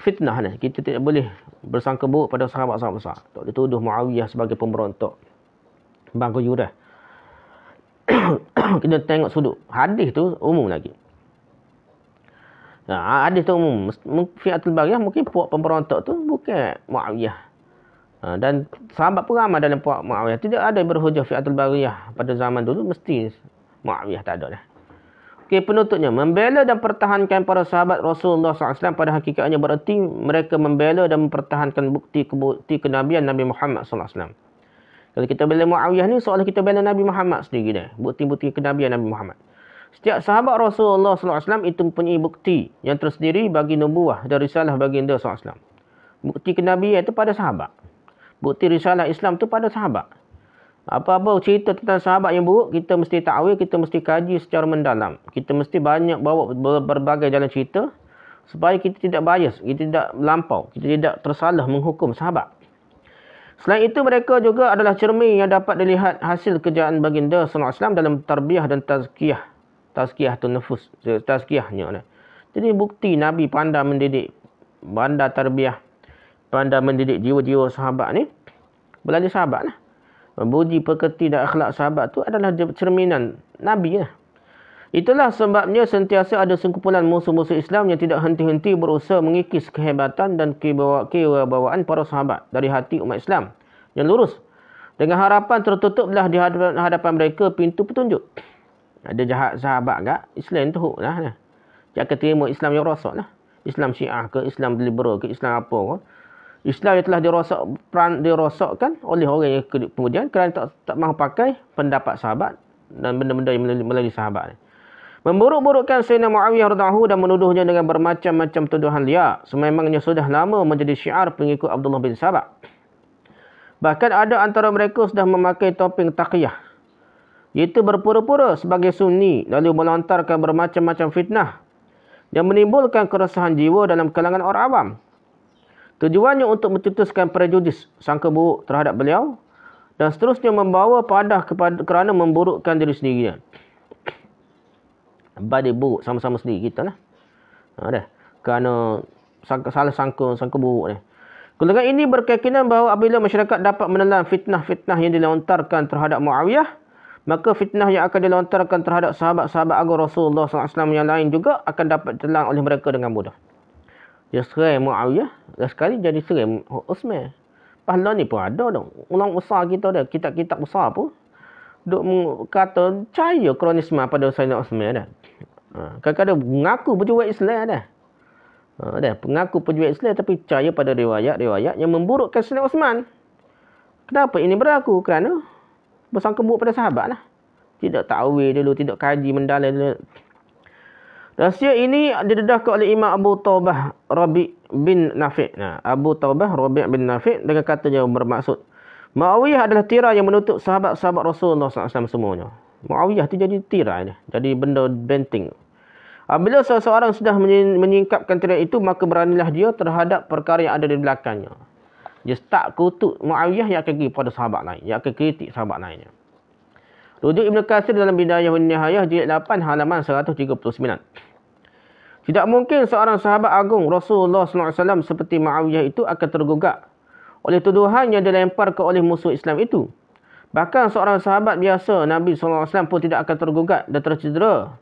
fitnah ni. Kita tidak boleh bersangka buruk pada sahabat-sahabat besar. Tak boleh tuduh Muawiyah sebagai pemberontak. Baghyu dah. Kita tengok sudut hadis tu umum lagi. Hadis tu umum. Fi'atul baghiyah mungkin puak pemberontak tu bukan Muawiyah. Dan sahabat pun ramai dalam puak Muawiyah. Tidak ada yang berhujah fi'atul baghiyah pada zaman dulu mesti Muawiyah, tak ada dah. Okey, penutupnya, membela dan pertahankan para sahabat Rasulullah SAW pada hakikatnya bererti mereka membela dan mempertahankan bukti kenabian Nabi Muhammad SAW. Kalau kita bela Muawiyah ni, seolah kita bela Nabi Muhammad sendiri dah. Bukti-bukti kenabian Nabi Muhammad. Setiap sahabat Rasulullah SAW itu mempunyai bukti yang tersendiri bagi nubuah dan risalah baginda SAW. Bukti kenabian itu pada sahabat. Bukti risalah Islam itu pada sahabat. Apa-apa cerita tentang sahabat yang buruk, kita mesti takwil, kita mesti kaji secara mendalam. Kita mesti banyak bawa berbagai jalan cerita supaya kita tidak bias, kita tidak melampau, kita tidak tersalah menghukum sahabat. Selain itu, mereka juga adalah cermin yang dapat dilihat hasil kerjaan baginda SAW dalam tarbiyah dan tazkiyah. Tazkiyah tu nufus, tazkiyahnya. Jadi bukti Nabi pandai mendidik, pandai tarbiyah, pandai mendidik jiwa-jiwa sahabat ni, melalui sahabat lah. Budi pekerti dan akhlak sahabat tu adalah cerminan Nabi lah. Itulah sebabnya sentiasa ada sekumpulan musuh-musuh Islam yang tidak henti-henti berusaha mengikis kehebatan dan kewibawaan para sahabat dari hati umat Islam yang lurus. Dengan harapan tertutuplah di hadapan mereka pintu petunjuk. Ada jahat sahabat gak? Islam teruk lah. Jangan terima Islam yang rosak lah. Islam Syiah ke, Islam liberal ke, Islam apa ke. Islam yang telah dirosakkan oleh orang yang kemudian kerana tak mahu pakai pendapat sahabat dan benda-benda yang melalui sahabat ni. Memburuk-burukkan Sayyidina Muawiyah radhiyallahu dan menuduhnya dengan bermacam-macam tuduhan liar. Sememangnya sudah lama menjadi syiar pengikut Abdullah bin Sabah. Bahkan ada antara mereka sudah memakai topeng taqiyah, iaitu berpura-pura sebagai sunni lalu melontarkan bermacam-macam fitnah yang menimbulkan keresahan jiwa dalam kalangan orang awam. Tujuannya untuk mencetuskan prejudis, sangka buruk terhadap beliau dan seterusnya membawa padah kerana memburukkan diri sendirinya. Badai buruk sama-sama sendiri kita lah. Kerana salah sangka buruk ni. Golongan ini berkeyakinan bahawa apabila masyarakat dapat menelan fitnah-fitnah yang dilontarkan terhadap Muawiyah, maka fitnah yang akan dilontarkan terhadap sahabat-sahabat agung Rasulullah SAW yang lain juga akan dapat ditelan oleh mereka dengan mudah. Dia serai Muawiyah, dan sekali jadi serai Uthman. Pahala ni pun ada dah. Ulang besar kita dah, kitab-kitab besar pun duk kata percaya kronisme pada Sayyidina Uthman dah. Kadang-kadang mengaku berjuang Islam dah. Mengaku berjuang Islam tapi percaya pada riwayat-riwayat yang memburukkan Sayyidina Uthman. Kenapa ini berlaku? Kerana bersangka buruk pada sahabat lah. Tidak ta'wil dulu, tidak kaji mendalam dulu. Rahsia ini didedahkan oleh Imam Abu Taubah Rabi' bin Nafi'. Abu Taubah Rabi' bin Nafi' dengan katanya bermaksud, Muawiyah adalah tirai yang menutup sahabat-sahabat Rasulullah SAW semuanya. Muawiyah tu jadi tirai ni. Jadi benda benteng. Apabila seseorang sudah menyingkapkan tirai itu, maka beranilah dia terhadap perkara yang ada di belakangnya. Dia start kutuk Muawiyah yang akan pergi pada sahabat lain. Yang akan kritik sahabat lainnya. Rujuk Ibn Katsir dalam Bidayah wa Nihayah jilid 8 halaman 139. Tidak mungkin seorang sahabat agung Rasulullah SAW seperti Muawiyah itu akan tergugak oleh tuduhan yang dilemparkan oleh musuh Islam itu. Bahkan seorang sahabat biasa Nabi SAW pun tidak akan tergugak dan tercedera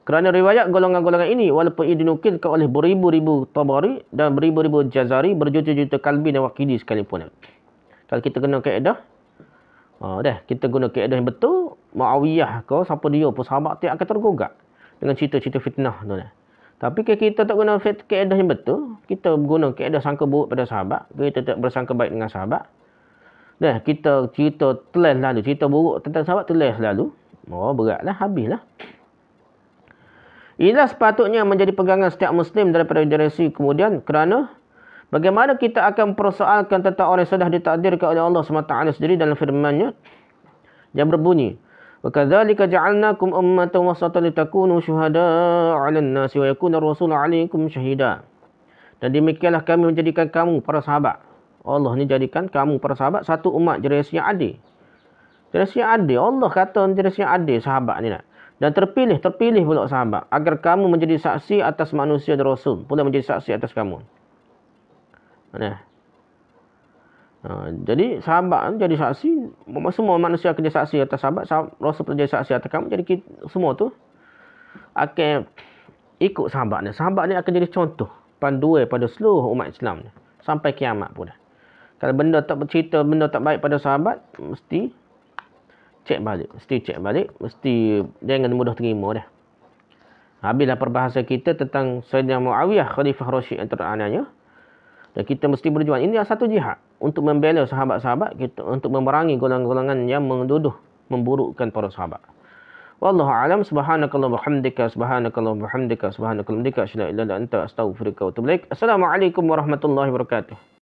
kerana riwayat golongan-golongan ini, walaupun ia dinukilkan oleh beribu-ribu Tabari dan beribu-ribu Jazari, berjuta-juta Kalbi dan Waqidi sekalipun. Kalau kita guna kaedah, kita guna kaedah yang betul, Muawiyah ke siapa dia pun sahabat tidak akan tergugak dengan cerita-cerita fitnah tu. Tapi kalau kita tak guna kaedah yang betul, kita guna kaedah sangka buruk pada sahabat, kita tak bersangka baik dengan sahabat, kita cerita telah lalu, cerita buruk tentang sahabat telah lalu, beratlah, habislah. Inilah sepatutnya menjadi pegangan setiap Muslim daripada generasi kemudian, kerana bagaimana kita akan persoalkan tentang orang yang sudah ditakdirkan oleh Allah SWT sendiri dalam firman-Nya yang berbunyi, وَكَذَلِكَ جَعَلْنَاكُمْ أُمَّةً وَسَطًا لِتَكُونُوا شُهَدَاءَ عَلَى النَّاسِ وَيَكُونَ الرَّسُولُ عَلَيْكُمْ شَهِيدًا. Dan demikianlah kami menjadikan kamu para sahabat. Allah ni jadikan kamu para sahabat satu umat generasi yang adil. Generasi yang adil. Allah kata generasi yang adil sahabat ni nak. Dan terpilih pula sahabat agar kamu menjadi saksi atas manusia dan Rasul pula menjadi saksi atas kamu. Jadi sahabat jadi saksi, semua manusia akan jadi saksi atas sahabat, Rasul pun jadi saksi atas kamu. Jadi kita, semua tu akan ikut sahabat ni. Sahabat ni akan jadi contoh panduan pada seluruh umat Islam ni sampai kiamat pun dah. Kalau benda tak bercerita, benda tak baik pada sahabat, mesti cek balik, mesti jangan mudah terima dah. Habislah perbahasan kita tentang Sayyidina Muawiyah Khalifah Rasyid antara anaknya. Dan kita mesti berjuang. Ini satu jihad untuk membela sahabat-sahabat kita, untuk memerangi golongan-golongan yang menuduh memburukkan para sahabat. Wallahu a'lam. Subhanakallahumma wa bihamdika, asyhadu an la ilaha illa anta, astaghfiruka wa atubu ilaik. Assalamualaikum warahmatullahi wabarakatuh.